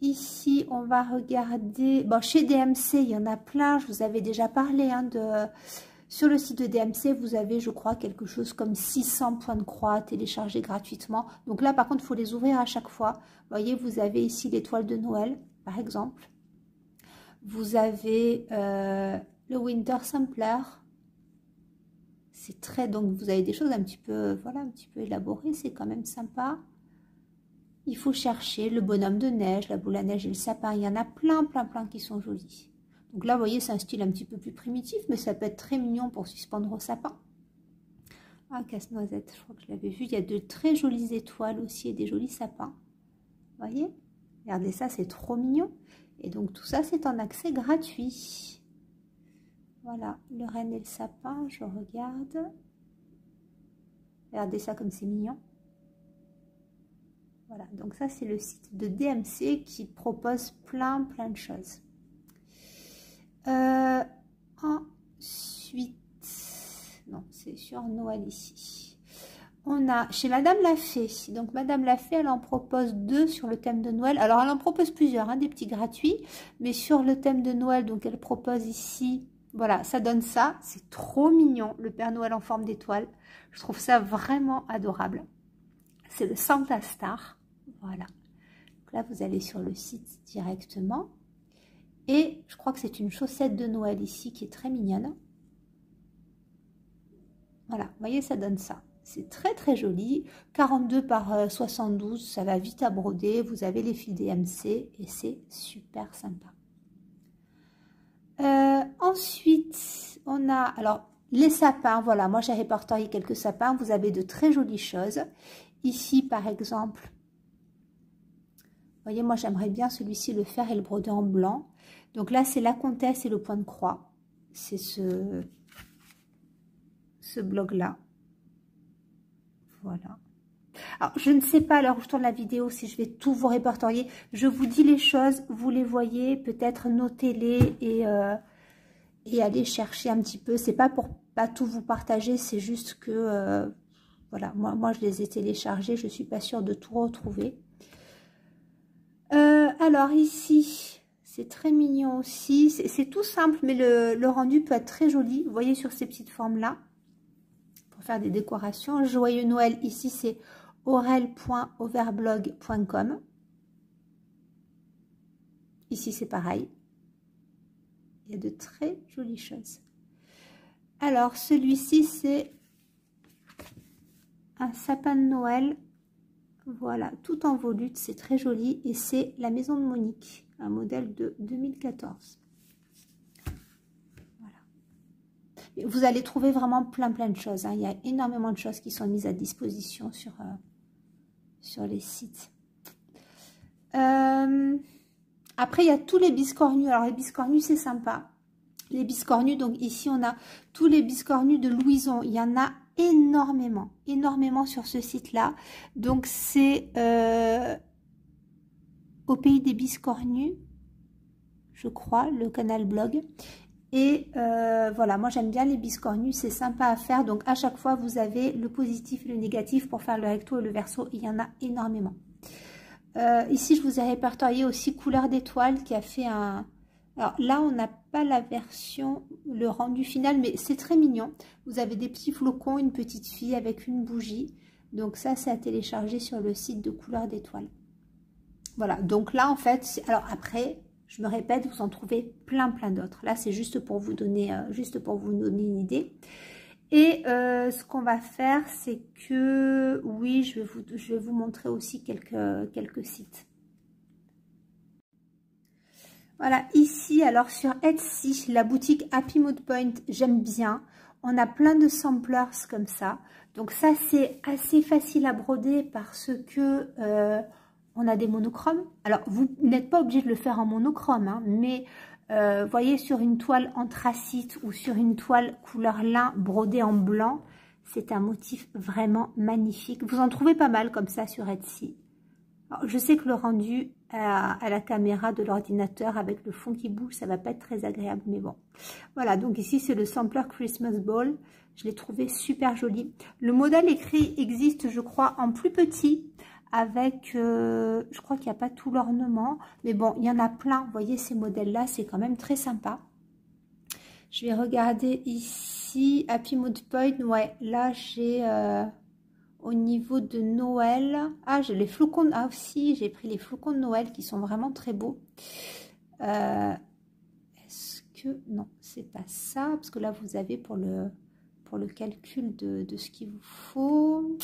Ici, on va regarder... Bon, chez DMC, il y en a plein. Je vous avais déjà parlé hein, Sur le site de DMC, vous avez, je crois, quelque chose comme 600 points de croix téléchargés gratuitement. Donc là, par contre, il faut les ouvrir à chaque fois. Vous voyez, vous avez ici l'étoile de Noël, par exemple. Vous avez le Winter Sampler. C'est très... Donc, vous avez des choses un petit peu, voilà, un petit peu élaborées. C'est quand même sympa. Il faut chercher le bonhomme de neige, la boule à neige et le sapin. Il y en a plein qui sont jolis. Donc là, vous voyez, c'est un style un petit peu plus primitif, mais ça peut être très mignon pour suspendre au sapin. Ah, casse-noisette, je crois que je l'avais vu. Il y a de très jolies étoiles aussi et des jolis sapins. Vous voyez? Regardez ça, c'est trop mignon. Et donc, tout ça, c'est en accès gratuit. Voilà, le renne et le sapin, je regarde. Regardez ça comme c'est mignon. Voilà, donc ça, c'est le site de DMC qui propose plein de choses. Ensuite, non, c'est sur Noël ici. on a chez Madame Lafay. Donc Madame Lafay, elle en propose 2 sur le thème de Noël. Alors elle en propose plusieurs, hein, des petits gratuits. Mais sur le thème de Noël, donc elle propose ici, voilà, ça donne ça. C'est trop mignon, le Père Noël en forme d'étoile. Je trouve ça vraiment adorable. C'est le Santa Star. Voilà. Donc là, vous allez sur le site directement. Et je crois que c'est une chaussette de Noël ici qui est très mignonne. Voilà, vous voyez, ça donne ça. C'est très très joli. 42 par 72, ça va vite à broder. Vous avez les fils DMC et c'est super sympa. Ensuite, on a alors les sapins. Voilà, moi j'ai répertorié quelques sapins. Vous avez de très jolies choses. Ici, par exemple, vous voyez, moi j'aimerais bien celui-ci le faire et le broder en blanc. Donc là, c'est la comtesse et le point de croix. C'est ce bloc-là. Voilà. Alors, je ne sais pas à l'heure où je tourne la vidéo si je vais tout vous répertorier. Je vous dis les choses, vous les voyez, peut-être notez-les et allez chercher un petit peu. C'est pas pour pas tout vous partager, c'est juste que, voilà, moi je les ai téléchargés, je suis pas sûre de tout retrouver. Alors ici, c'est très mignon aussi. C'est tout simple, mais le rendu peut être très joli. Vous voyez sur ces petites formes-là. Faire des décorations. Joyeux Noël, ici c'est aurel.overblog.com. Ici c'est pareil. Il y a de très jolies choses. Alors celui-ci c'est un sapin de Noël. Voilà, tout en volute, c'est très joli. Et c'est la maison de Monique, un modèle de 2014. Vous allez trouver vraiment plein de choses. Hein. Il y a énormément de choses qui sont mises à disposition sur les sites. Après, il y a tous les biscornus. Alors, les biscornus, c'est sympa. Les biscornus, donc ici, on a tous les biscornus de Louison. Il y en a énormément sur ce site-là. Donc, c'est au pays des biscornus, je crois, le canal blog. Et voilà, moi j'aime bien les biscornus, c'est sympa à faire. Donc à chaque fois, vous avez le positif et le négatif pour faire le recto et le verso. Il y en a énormément. Ici, je vous ai répertorié aussi Couleur d'étoile qui a fait un... Alors là, on n'a pas la version, le rendu final, mais c'est très mignon. Vous avez des petits flocons, une petite fille avec une bougie. Donc ça, c'est à télécharger sur le site de Couleur d'étoile. Voilà, donc là, en fait, alors après... Je me répète, vous en trouvez plein d'autres. Là, c'est juste pour vous donner, une idée. Et ce qu'on va faire, c'est que, oui, je vais vous montrer aussi quelques sites. Voilà, ici, alors sur Etsy, la boutique Happy Mood Point, j'aime bien. On a plein de samplers comme ça. Donc ça, c'est assez facile à broder parce que... on a des monochromes. Alors, vous n'êtes pas obligé de le faire en monochrome, hein, mais voyez, sur une toile anthracite ou sur une toile couleur lin brodée en blanc, c'est un motif vraiment magnifique. Vous en trouvez pas mal comme ça sur Etsy. Alors, je sais que le rendu à la caméra de l'ordinateur avec le fond qui bouge, ça va pas être très agréable, mais bon. Voilà, donc ici, c'est le sampler Christmas Ball. Je l'ai trouvé super joli. Le modèle écrit existe, je crois, en plus petit, avec, je crois qu'il n'y a pas tout l'ornement, mais bon, il y en a plein. Vous voyez, ces modèles-là, c'est quand même très sympa. Je vais regarder ici, Happy Mood Point. Ouais, là, j'ai au niveau de Noël. Ah, j'ai les flocons. Ah, aussi, j'ai pris les flocons de Noël qui sont vraiment très beaux. Est-ce que... Non, c'est pas ça, parce que là, vous avez pour le calcul de ce qu'il vous faut...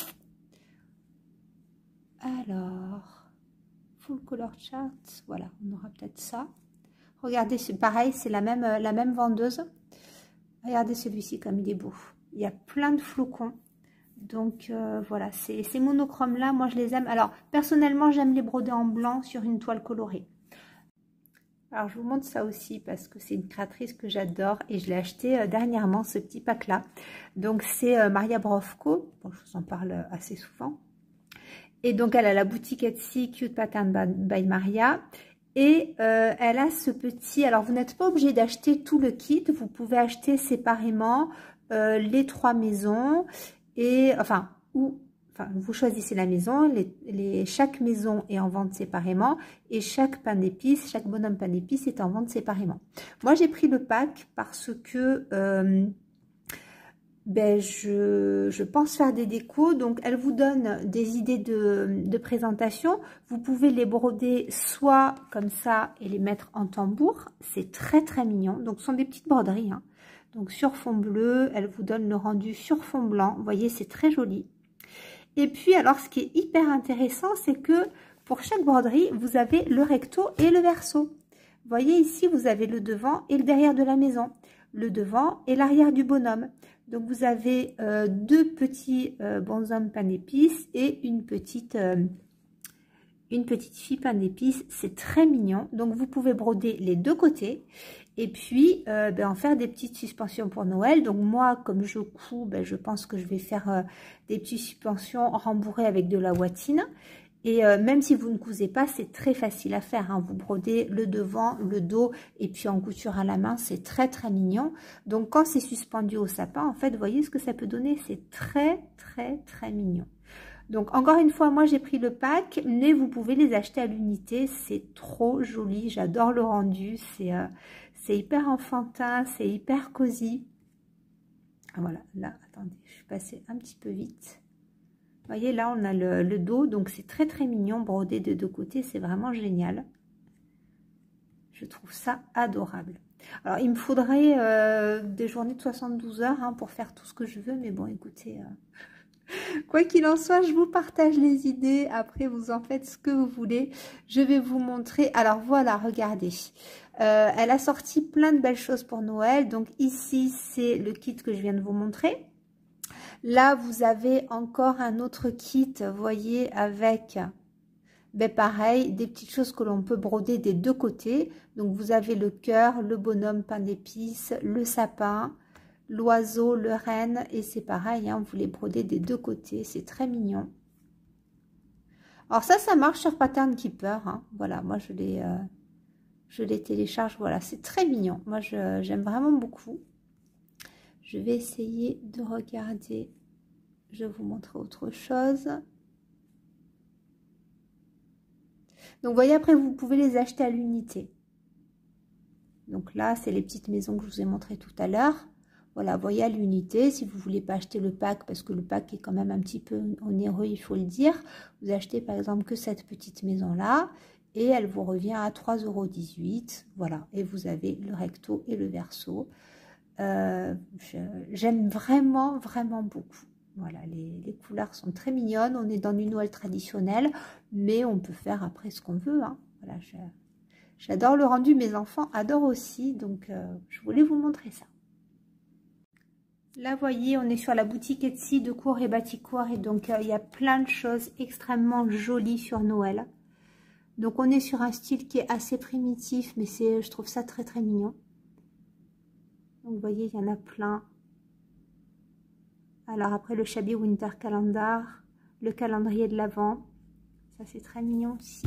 Alors, full color chart, voilà, on aura peut-être ça. Regardez, c'est pareil, c'est la même vendeuse. Regardez celui-ci comme il est beau. Il y a plein de flocons. Donc voilà, ces monochromes-là, moi je les aime. Alors, personnellement, j'aime les broder en blanc sur une toile colorée. Alors, je vous montre ça aussi parce que c'est une créatrice que j'adore et je l'ai acheté dernièrement, ce petit pack-là. Donc, c'est Maria Brovko. Bon, je vous en parle assez souvent. Et donc, elle a la boutique Etsy Cute Pattern by Maria. Et elle a ce petit... Alors, vous n'êtes pas obligé d'acheter tout le kit. Vous pouvez acheter séparément les 3 maisons. Et enfin, ou enfin, vous choisissez la maison, chaque maison est en vente séparément et chaque pain d'épices, chaque bonhomme pain d'épices est en vente séparément. Moi, j'ai pris le pack parce que je pense faire des décos, donc elle vous donne des idées de présentation. Vous pouvez les broder soit comme ça et les mettre en tambour, c'est très très mignon. Donc ce sont des petites broderies, hein. Donc sur fond bleu, elle vous donne le rendu sur fond blanc, vous voyez, c'est très joli. Et puis alors ce qui est hyper intéressant, c'est que pour chaque broderie, vous avez le recto et le verso. Vous voyez ici, vous avez le devant et le derrière de la maison, le devant et l'arrière du bonhomme. Donc vous avez deux petits bonshommes pain d'épices et une petite fille pain d'épices. C'est très mignon. Donc vous pouvez broder les deux côtés et puis en faire des petites suspensions pour Noël. Donc moi, comme je couds, je pense que je vais faire des petites suspensions rembourrées avec de la ouatine. Et même si vous ne cousez pas, c'est très facile à faire, hein. Vous brodez le devant, le dos et puis en couture à la main, c'est très très mignon. Donc quand c'est suspendu au sapin, en fait, vous voyez ce que ça peut donner, c'est très très très mignon. Donc encore une fois, moi j'ai pris le pack, mais vous pouvez les acheter à l'unité, c'est trop joli, j'adore le rendu, c'est hyper enfantin, c'est hyper cosy. Voilà, là, attendez, je suis passée un petit peu vite. Vous voyez, là, on a le dos, donc c'est très, très mignon, brodé de deux côtés, c'est vraiment génial. Je trouve ça adorable. Alors, il me faudrait des journées de 72 heures hein, pour faire tout ce que je veux, mais bon, écoutez, quoi qu'il en soit, je vous partage les idées. Après, vous en faites ce que vous voulez. Je vais vous montrer. Alors, voilà, regardez. Elle a sorti plein de belles choses pour Noël. Donc, ici, c'est le kit que je viens de vous montrer. Là, vous avez encore un autre kit, vous voyez, avec, pareil, des petites choses que l'on peut broder des deux côtés. Donc, vous avez le cœur, le bonhomme pain d'épices, le sapin, l'oiseau, le renne. Et c'est pareil, hein, vous les brodez des deux côtés. C'est très mignon. Alors, ça marche sur Pattern Keeper. Hein. Voilà, moi, je les télécharge. Voilà, c'est très mignon. Moi, j'aime vraiment beaucoup. Je vais essayer de regarder. Je vais vous montrer autre chose. Donc, vous voyez, après, vous pouvez les acheter à l'unité. Donc là, c'est les petites maisons que je vous ai montrées tout à l'heure. Voilà, vous voyez, à l'unité. Si vous ne voulez pas acheter le pack, parce que le pack est quand même un petit peu onéreux, il faut le dire. Vous achetez, par exemple, que cette petite maison-là. Et elle vous revient à 3,18 €. Voilà, et vous avez le recto et le verso. J'aime vraiment, vraiment beaucoup. Voilà, les couleurs sont très mignonnes. On est dans du Noël traditionnel, mais on peut faire après ce qu'on veut. Hein. Voilà, j'adore le rendu. Mes enfants adorent aussi, donc je voulais vous montrer ça. Là, vous voyez, on est sur la boutique Etsy de Cours et Baticourt, et donc il y a plein de choses extrêmement jolies sur Noël. Donc on est sur un style qui est assez primitif, mais je trouve ça très très mignon. Donc, vous voyez, il y en a plein. Alors, après, le Shabby Winter Calendar, le calendrier de l'Avent. Ça, c'est très mignon aussi.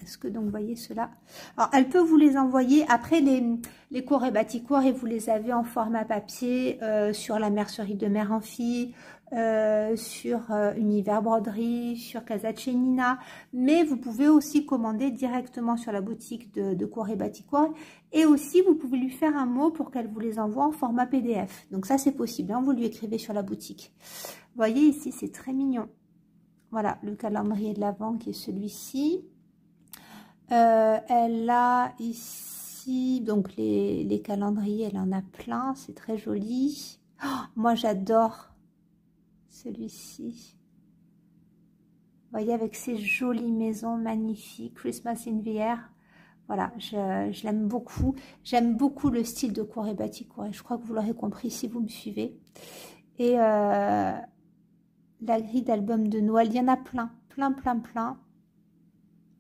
Est-ce que, donc, vous voyez cela? Alors, elle peut vous les envoyer. Après, les Cours et Baticourt, et vous les avez en format papier sur la mercerie de Mère en Fille, sur Univers Broderie, sur Casa Cenina, mais vous pouvez aussi commander directement sur la boutique de Cours et Baticourt, et aussi vous pouvez lui faire un mot pour qu'elle vous les envoie en format PDF. Donc ça c'est possible, hein, vous lui écrivez sur la boutique. Vous voyez ici c'est très mignon. Voilà le calendrier de l'Avent qui est celui-ci. Elle a ici donc les calendriers, elle en a plein, c'est très joli. Oh, moi j'adore celui-ci. Vous voyez, avec ces jolies maisons magnifiques, Christmas in the Air. Voilà, je l'aime beaucoup. J'aime beaucoup le style de Cours et Baticourt. Et je crois que vous l'aurez compris si vous me suivez. Et la grille d'album de Noël, il y en a plein, plein, plein, plein.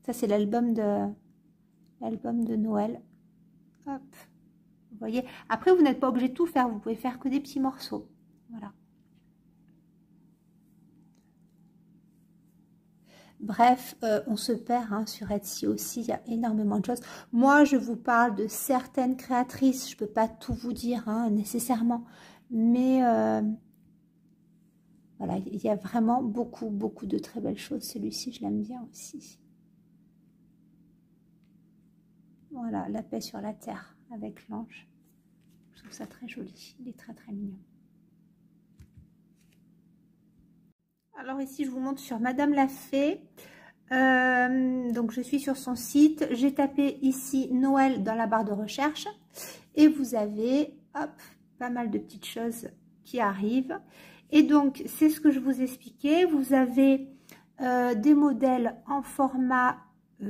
Ça, c'est l'album de Noël. Hop, vous voyez. Après, vous n'êtes pas obligé de tout faire. Vous pouvez faire que des petits morceaux. Voilà. Bref, on se perd hein, sur Etsy aussi, il y a énormément de choses. Moi, je vous parle de certaines créatrices, je ne peux pas tout vous dire hein, nécessairement, mais Voilà, il y a vraiment beaucoup, beaucoup de très belles choses. Celui-ci, je l'aime bien aussi. Voilà, la paix sur la terre avec l'ange. Je trouve ça très joli. Il est très, très mignon. Alors ici, je vous montre sur Madame la Fée. Donc, je suis sur son site. J'ai tapé ici Noël dans la barre de recherche. Et vous avez, hop, pas mal de petites choses qui arrivent. Et donc, c'est ce que je vous expliquais. Vous avez des modèles en format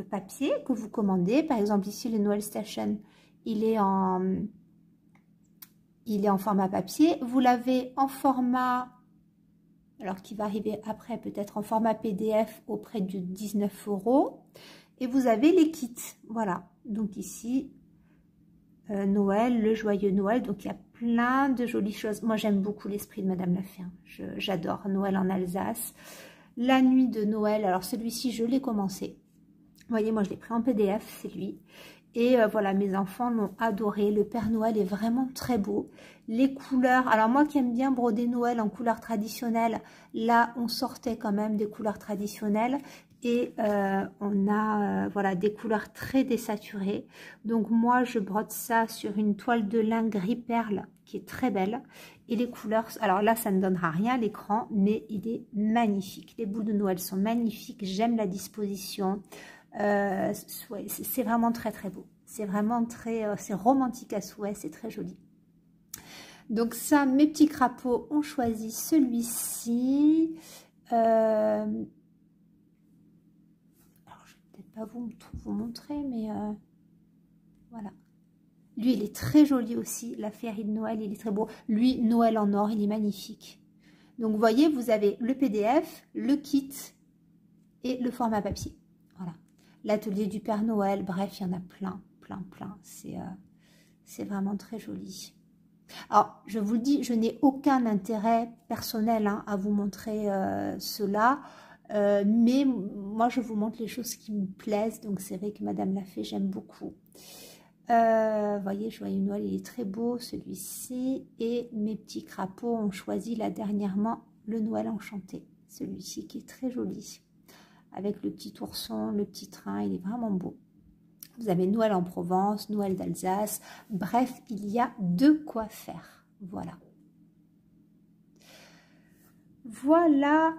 papier que vous commandez. Par exemple, ici, le Noël Station, il est en format papier. Vous l'avez en format, alors qui va arriver après, peut-être en format PDF au prix de 19 €. Et vous avez les kits. Voilà. Donc ici, Noël, le joyeux Noël. Donc il y a plein de jolies choses. Moi, j'aime beaucoup l'esprit de Madame la Fée. J'adore Noël en Alsace. La nuit de Noël. Alors celui-ci, je l'ai commencé. Vous voyez, moi, je l'ai pris en PDF, c'est lui. Et voilà, mes enfants l'ont adoré. Le Père Noël est vraiment très beau. Les couleurs, alors moi qui aime bien broder Noël en couleurs traditionnelles, là, on sortait quand même des couleurs traditionnelles. Et on a voilà, des couleurs très désaturées. Donc moi, je brode ça sur une toile de lin gris perle qui est très belle. Et les couleurs, alors là, ça ne donnera rien à l'écran, mais il est magnifique. Les boules de Noël sont magnifiques. J'aime la disposition. C'est vraiment très très beau, c'est vraiment très c'est romantique à souhait, c'est très joli. Donc ça, mes petits crapauds ont choisi celui-ci. Alors je vais peut-être pas vous montrer, mais voilà, lui il est très joli aussi. La féerie de Noël, il est très beau. Lui, Noël en or, il est magnifique. Donc vous voyez, vous avez le PDF, le kit et le format papier. Voilà. L'atelier du Père Noël, bref, il y en a plein, plein, plein. C'est vraiment très joli. Alors, je vous le dis, je n'ai aucun intérêt personnel à vous montrer cela. Mais moi, je vous montre les choses qui me plaisent. Donc, c'est vrai que Madame la Fée, j'aime beaucoup. Vous voyez, Joyeux Noël, il est très beau, celui-ci. Et mes petits crapauds ont choisi là dernièrement le Noël enchanté. Celui-ci qui est très joli. Avec le petit ourson, le petit train, il est vraiment beau. Vous avez Noël en Provence, Noël d'Alsace. Bref, il y a de quoi faire. Voilà. Voilà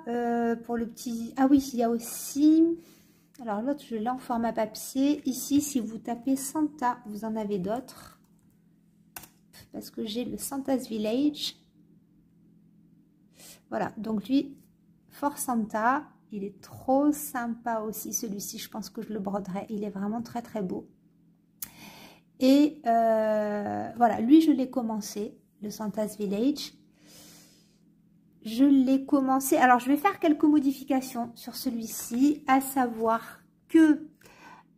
pour le petit... Ah oui, il y a aussi... Alors l'autre, je l'ai en format papier. Ici, si vous tapez Santa, vous en avez d'autres. Parce que j'ai le Santa's Village. Voilà, donc lui, For Santa... Il est trop sympa aussi, celui-ci, je pense que je le broderai. Il est vraiment très très beau. Et voilà, lui je l'ai commencé, le Santa's Village. Je l'ai commencé, alors je vais faire quelques modifications sur celui-ci, à savoir que,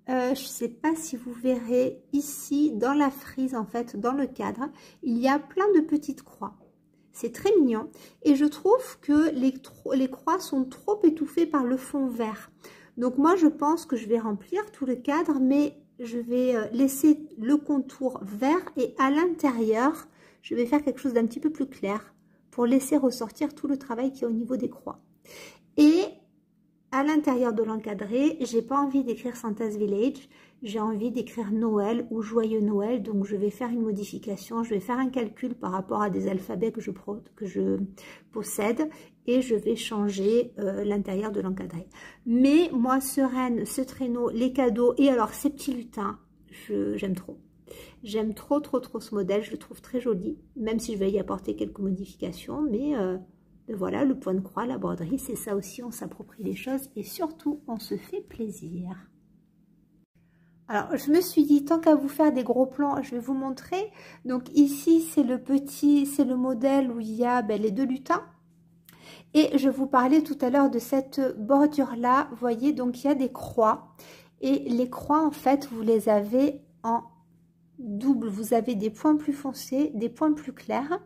je ne sais pas si vous verrez ici, dans la frise en fait, dans le cadre, il y a plein de petites croix. C'est très mignon et je trouve que les croix sont trop étouffées par le fond vert. Donc moi je pense que je vais remplir tout le cadre, mais je vais laisser le contour vert et à l'intérieur je vais faire quelque chose d'un petit peu plus clair pour laisser ressortir tout le travail qui est au niveau des croix. Et à l'intérieur de l'encadré, j'ai pas envie d'écrire Santa's Village, j'ai envie d'écrire Noël ou Joyeux Noël. Donc je vais faire une modification, je vais faire un calcul par rapport à des alphabets que je possède et je vais changer l'intérieur de l'encadré. Mais moi, sereine, ce traîneau, les cadeaux et alors ces petits lutins, j'aime trop. J'aime trop ce modèle, je le trouve très joli, même si je vais y apporter quelques modifications, mais... voilà, le point de croix, la broderie, c'est ça aussi, on s'approprie les choses et surtout, on se fait plaisir. Alors, je me suis dit, tant qu'à vous faire des gros plans, je vais vous montrer. Donc ici, c'est le modèle où il y a les deux lutins. Et je vous parlais tout à l'heure de cette bordure-là. Vous voyez, donc il y a des croix. Et les croix, en fait, vous les avez en double. Vous avez des points plus foncés, des points plus clairs.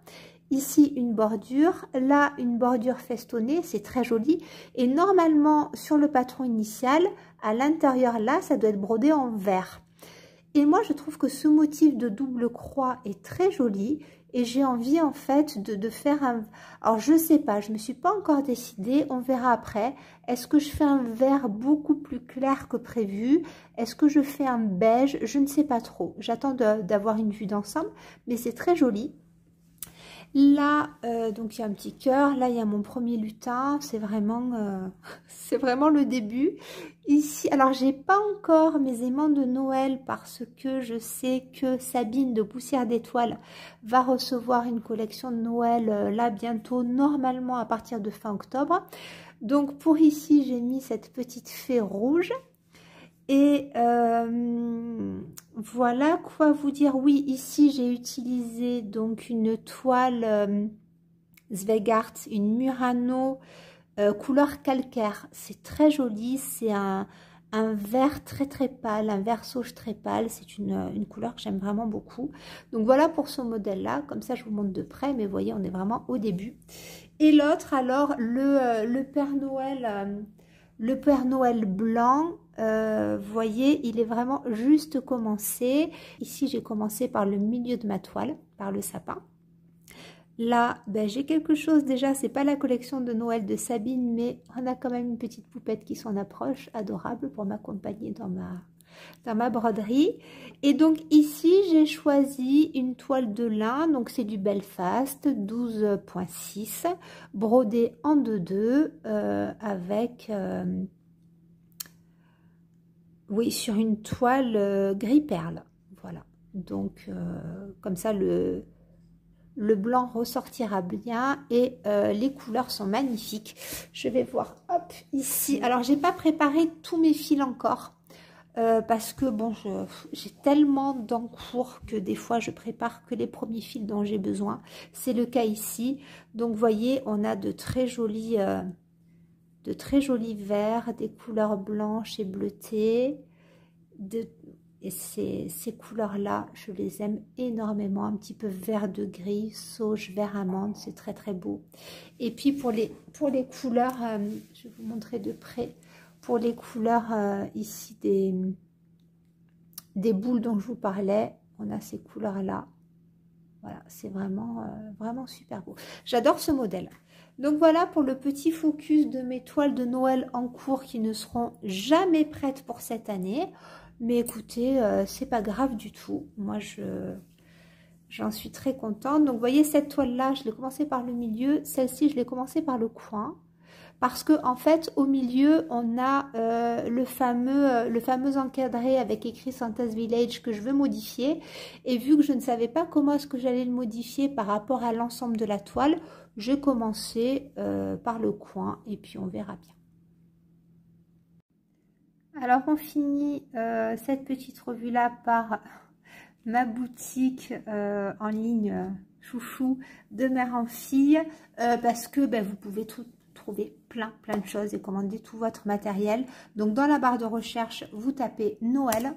Ici, une bordure, là, une bordure festonnée, c'est très joli. Et normalement, sur le patron initial, à l'intérieur, là, ça doit être brodé en vert. Et moi, je trouve que ce motif de double croix est très joli. et j'ai envie en fait de faire un... Alors je sais pas, je me suis pas encore décidée, on verra après. Est-ce que je fais un vert beaucoup plus clair que prévu? Est-ce que je fais un beige? Je ne sais pas trop. J'attends d'avoir une vue d'ensemble, mais c'est très joli. Là, donc il y a un petit cœur. Là, il y a mon premier lutin. C'est vraiment, c'est vraiment le début. Ici, alors j'ai pas encore mes aimants de Noël parce que je sais que Sabine de Poussière d'étoiles va recevoir une collection de Noël là bientôt, normalement à partir de fin octobre. Donc pour ici, j'ai mis cette petite fée rouge. Et voilà quoi vous dire. Oui, ici j'ai utilisé donc une toile Zweigart, une Murano couleur calcaire. C'est très joli, c'est un vert très très pâle, un vert sauge très pâle. C'est une couleur que j'aime vraiment beaucoup. Donc voilà pour ce modèle-là. Comme ça, je vous montre de près, mais vous voyez, on est vraiment au début. Et l'autre, alors, le Père Noël... le Père Noël blanc, vous voyez, il est vraiment juste commencé. Ici, j'ai commencé par le milieu de ma toile, par le sapin. Là, ben, j'ai quelque chose déjà, c'est pas la collection de Noël de Sabine, mais on a quand même une petite poupette qui s'en approche, adorable pour m'accompagner dans ma broderie. Et donc ici, j'ai choisi une toile de lin, donc c'est du Belfast 12.6, brodé en 2-2 avec... oui, sur une toile gris perle, voilà. Donc, comme ça, le blanc ressortira bien et les couleurs sont magnifiques. Je vais voir, hop, ici. Alors, j'ai pas préparé tous mes fils encore parce que, bon, j'ai tellement d'encours que des fois, je prépare que les premiers fils dont j'ai besoin. C'est le cas ici. Donc, vous voyez, on a de très jolis verts, des couleurs blanches et bleutées. Et ces couleurs-là, je les aime énormément. Un petit peu vert de gris, sauge, vert amande, c'est très très beau. Et puis pour les couleurs, je vais vous montrer de près. Pour les couleurs ici des boules dont je vous parlais, on a ces couleurs-là. Voilà, c'est vraiment, vraiment super beau. J'adore ce modèle. Donc voilà pour le petit focus de mes toiles de Noël en cours qui ne seront jamais prêtes pour cette année. Mais écoutez, c'est pas grave du tout. Moi, j'en suis très contente. Donc, vous voyez, cette toile-là, je l'ai commencé par le milieu. Celle-ci, je l'ai commencé par le coin. Parce que en fait, au milieu, on a le fameux encadré avec écrit Santa's Village que je veux modifier. Et vu que je ne savais pas comment est-ce que j'allais le modifier par rapport à l'ensemble de la toile, j'ai commencé par le coin et puis on verra bien. Alors, on finit cette petite revue-là par ma boutique en ligne chouchou de mère en fille parce que ben, vous pouvez trouver plein de choses et commander tout votre matériel. Donc, dans la barre de recherche, vous tapez Noël.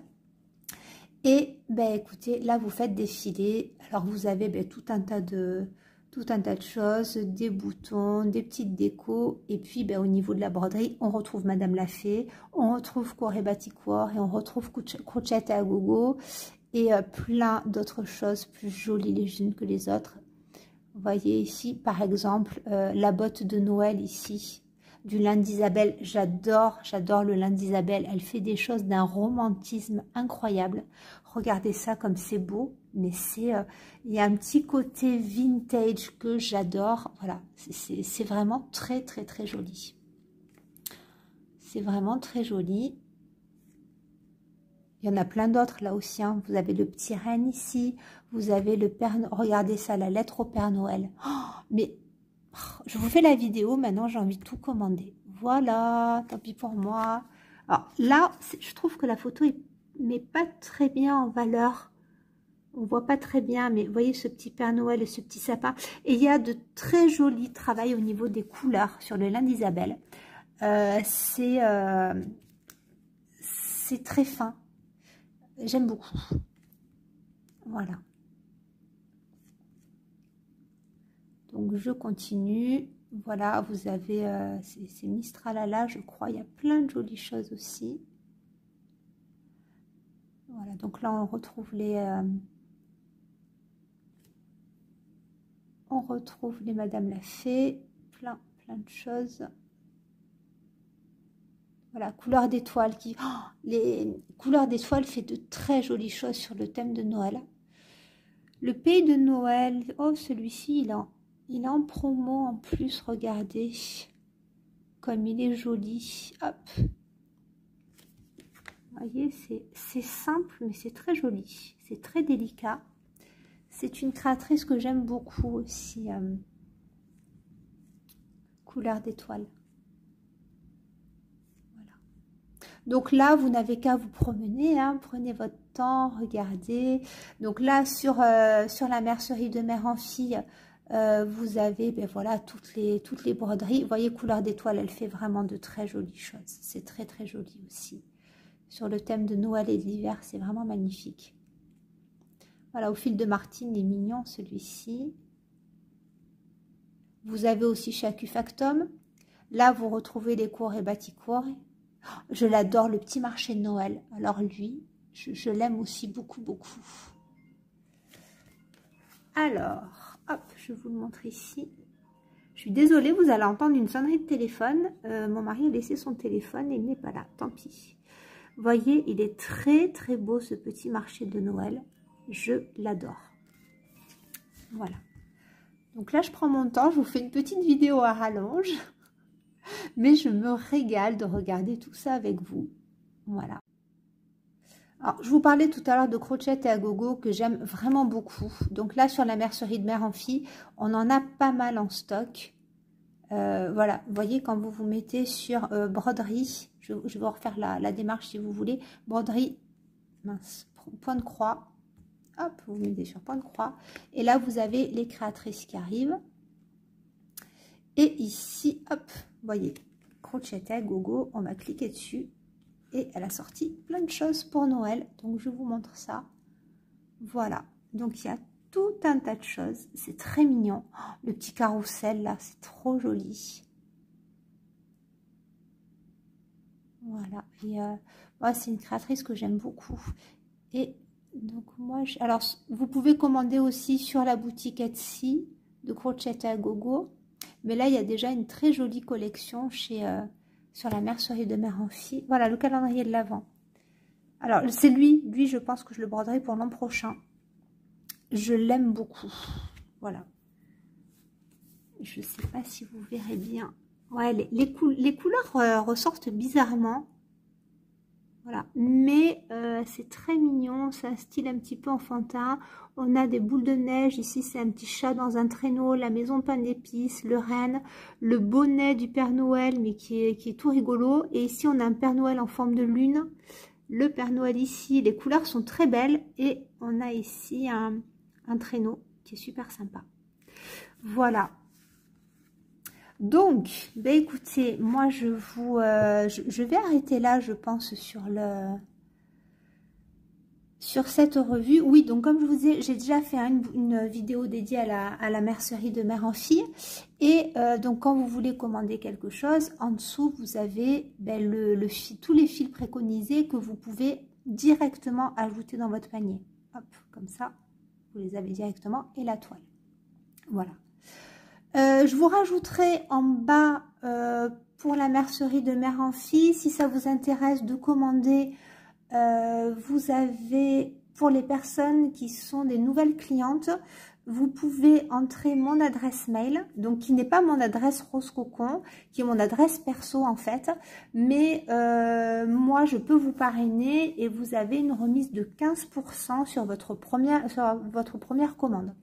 Et ben, écoutez, là, vous faites défiler. Alors, vous avez ben, tout un tas de choses, des boutons, des petites décos. Et puis, ben, au niveau de la broderie, on retrouve Madame la Fée, on retrouve Corée Batikwork et on retrouve Crochet à Gogo et plein d'autres choses plus jolies les unes que les autres. Vous voyez ici, par exemple, la botte de Noël ici, du lin d'Isabelle. J'adore le lin d'Isabelle. Elle fait des choses d'un romantisme incroyable. Regardez ça comme c'est beau, mais il y a un petit côté vintage que j'adore. Voilà, c'est vraiment très joli. C'est vraiment très joli. Il y en a plein d'autres là aussi. Hein. Vous avez le petit renne ici. Vous avez le Père Noël. Regardez ça, la lettre au Père Noël. Oh, mais je vous fais la vidéo. Maintenant, j'ai envie de tout commander. Voilà, tant pis pour moi. Alors là, je trouve que la photo est mais pas très bien en valeur. On voit pas très bien, mais vous voyez ce petit Père Noël et ce petit sapin. Et il y a de très jolis travaux au niveau des couleurs sur le lin d'Isabelle. C'est très fin. J'aime beaucoup. Voilà. Donc, je continue. Voilà, vous avez ces Mistralala, je crois. Il y a plein de jolies choses aussi. Voilà, donc là, on retrouve les on retrouve les Madame la Fée, plein de choses. Voilà, couleur d'étoile qui... Oh, les couleurs d'étoile fait de très jolies choses sur le thème de Noël. Le Pays de Noël, oh celui-ci il est en promo en plus, regardez comme il est joli. Hop. Vous voyez, c'est simple mais c'est très joli, c'est très délicat. C'est une créatrice que j'aime beaucoup aussi. Couleur d'étoile. Voilà. Donc là, vous n'avez qu'à vous promener, hein, prenez votre temps, regardez. Donc là, sur la mercerie de Mère en Fille, vous avez ben voilà, toutes les broderies. Vous voyez, couleur d'étoile, elle fait vraiment de très jolies choses. C'est très joli aussi. Sur le thème de Noël et de l'hiver, c'est vraiment magnifique. Voilà, au fil de Martine, il est mignon celui-ci. Vous avez aussi chez Acufactum. Là, vous retrouvez les cours et baticours. Je l'adore, le petit marché de Noël. Alors lui, je l'aime aussi beaucoup. Alors, hop, je vous le montre ici. Je suis désolée, vous allez entendre une sonnerie de téléphone. Mon mari a laissé son téléphone et il n'est pas là, tant pis. Vous voyez, il est très beau ce petit marché de Noël. Je l'adore. Voilà. Donc là, je prends mon temps, je vous fais une petite vidéo à rallonge. Mais je me régale de regarder tout ça avec vous. Voilà. Alors, je vous parlais tout à l'heure de Crochet et Agogo que j'aime vraiment beaucoup. Donc là, sur la mercerie de Mère en Fille, on en a pas mal en stock. Voilà, vous voyez, quand vous vous mettez sur broderie, je vais vous refaire la démarche si vous voulez. Broderie, mince, point de croix. Hop, vous mettez sur point de croix. Et là, vous avez les créatrices qui arrivent. Et ici, hop, vous voyez, Crochet et Agogo, on va cliquer dessus. Et elle a sorti plein de choses pour Noël. Donc, je vous montre ça. Voilà. Donc, il y a tout un tas de choses. C'est très mignon. Oh, le petit carrousel, là, c'est trop joli. Voilà. Et moi, c'est une créatrice que j'aime beaucoup. Et donc, moi, alors, vous pouvez commander aussi sur la boutique Etsy de Crochet et Agogo. Mais là, il y a déjà une très jolie collection chez... sur la mercerie de Mère en Fille. Voilà, le calendrier de l'Avent. Alors, c'est lui, je pense que je le broderai pour l'an prochain. Je l'aime beaucoup. Voilà. Je ne sais pas si vous verrez bien. Ouais, les couleurs ressortent bizarrement. Voilà. Mais c'est très mignon. C'est un style un petit peu enfantin. On a des boules de neige. Ici, c'est un petit chat dans un traîneau. La maison de pain d'épices. Le renne. Le bonnet du Père Noël, mais qui est tout rigolo. Et ici, on a un Père Noël en forme de lune. Le Père Noël ici. Les couleurs sont très belles. Et on a ici un traîneau qui est super sympa. Voilà. Donc, ben écoutez, moi je vais arrêter là, je pense, sur cette revue. Oui, donc comme je vous disais, j'ai déjà fait une vidéo dédiée à la mercerie de Mère en Fille. Et donc quand vous voulez commander quelque chose, en dessous vous avez ben, tous les fils préconisés que vous pouvez directement ajouter dans votre panier. Hop, comme ça, vous les avez directement et la toile. Voilà. Je vous rajouterai en bas pour la mercerie de Mère en Fille, si ça vous intéresse de commander, vous avez, pour les personnes qui sont des nouvelles clientes, vous pouvez entrer mon adresse mail, donc qui n'est pas mon adresse Rose Cocon, qui est mon adresse perso en fait, mais moi je peux vous parrainer et vous avez une remise de 15% sur votre première commande.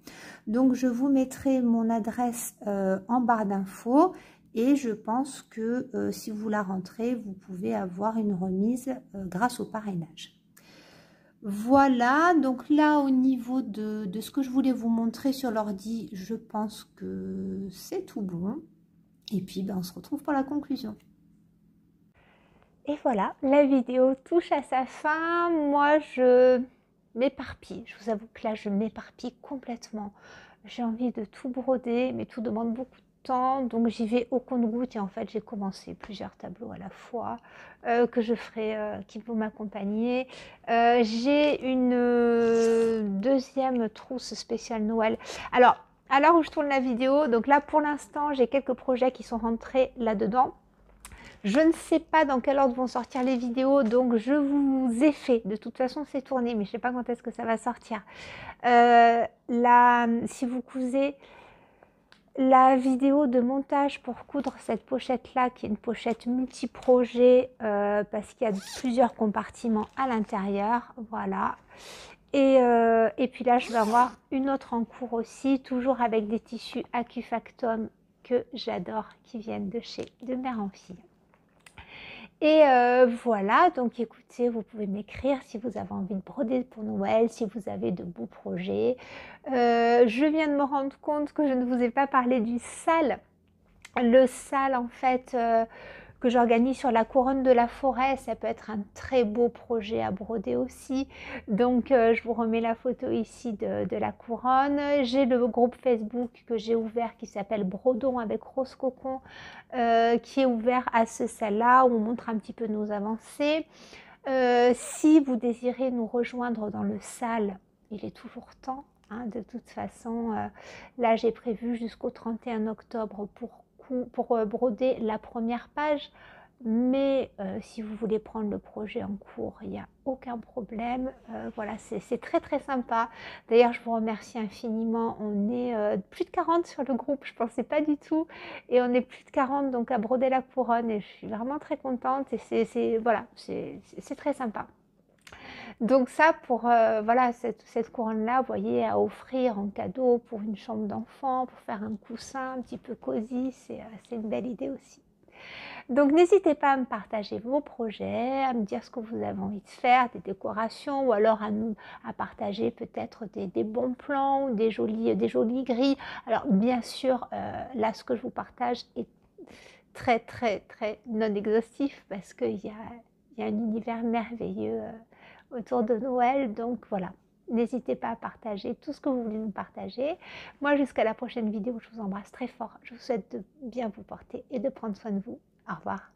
Donc je vous mettrai mon adresse en barre d'infos et je pense que si vous la rentrez, vous pouvez avoir une remise grâce au parrainage. Voilà, donc là au niveau de ce que je voulais vous montrer sur l'ordi, je pense que c'est tout bon. Et puis ben, on se retrouve pour la conclusion. Et voilà, la vidéo touche à sa fin. Moi je m'éparpille, je vous avoue que là je m'éparpille complètement. J'ai envie de tout broder, mais tout demande beaucoup de temps, donc j'y vais au compte-gouttes et en fait j'ai commencé plusieurs tableaux à la fois que je ferai, qui vont m'accompagner. J'ai une deuxième trousse spéciale Noël. Alors à l'heure où je tourne la vidéo, donc là pour l'instant j'ai quelques projets qui sont rentrés là-dedans. Je ne sais pas dans quel ordre vont sortir les vidéos, donc je vous ai fait. De toute façon, c'est tourné, mais je ne sais pas quand est-ce que ça va sortir. Là, si vous cousez la vidéo de montage pour coudre cette pochette-là, qui est une pochette multi-projet, parce qu'il y a plusieurs compartiments à l'intérieur, voilà. Et puis là, je vais avoir une autre en cours aussi, toujours avec des tissus Acufactum que j'adore, qui viennent de chez De Mère en Fille. Et voilà, donc écoutez, vous pouvez m'écrire si vous avez envie de broder pour Noël, si vous avez de beaux projets. Je viens de me rendre compte que je ne vous ai pas parlé du sale. Le sale, en fait, que j'organise sur la couronne de la forêt, ça peut être un très beau projet à broder aussi. Donc je vous remets la photo ici de la couronne. J'ai le groupe Facebook que j'ai ouvert qui s'appelle Brodons avec Rose Cocon, qui est ouvert à ce sale-là, où on montre un petit peu nos avancées. Si vous désirez nous rejoindre dans le sale, il est toujours temps. Hein, de toute façon, là j'ai prévu jusqu'au 31 octobre pour broder la première page, mais si vous voulez prendre le projet en cours, il n'y a aucun problème. Voilà, c'est très très sympa. D'ailleurs, je vous remercie infiniment. On est plus de 40 sur le groupe, je ne pensais pas du tout, et on est plus de 40 donc à broder la couronne, et je suis vraiment très contente, et voilà, c'est très sympa. Donc ça, pour voilà, cette couronne-là, vous voyez, à offrir en cadeau pour une chambre d'enfant, pour faire un coussin un petit peu cosy, c'est une belle idée aussi. Donc n'hésitez pas à me partager vos projets, à me dire ce que vous avez envie de faire, des décorations, ou alors à partager peut-être des bons plans ou des jolis grilles. Alors bien sûr, là ce que je vous partage est très très très non exhaustif, parce qu'il y a un univers merveilleux autour de Noël. Donc voilà, n'hésitez pas à partager tout ce que vous voulez nous partager. Moi, jusqu'à la prochaine vidéo, je vous embrasse très fort. Je vous souhaite de bien vous porter et de prendre soin de vous. Au revoir.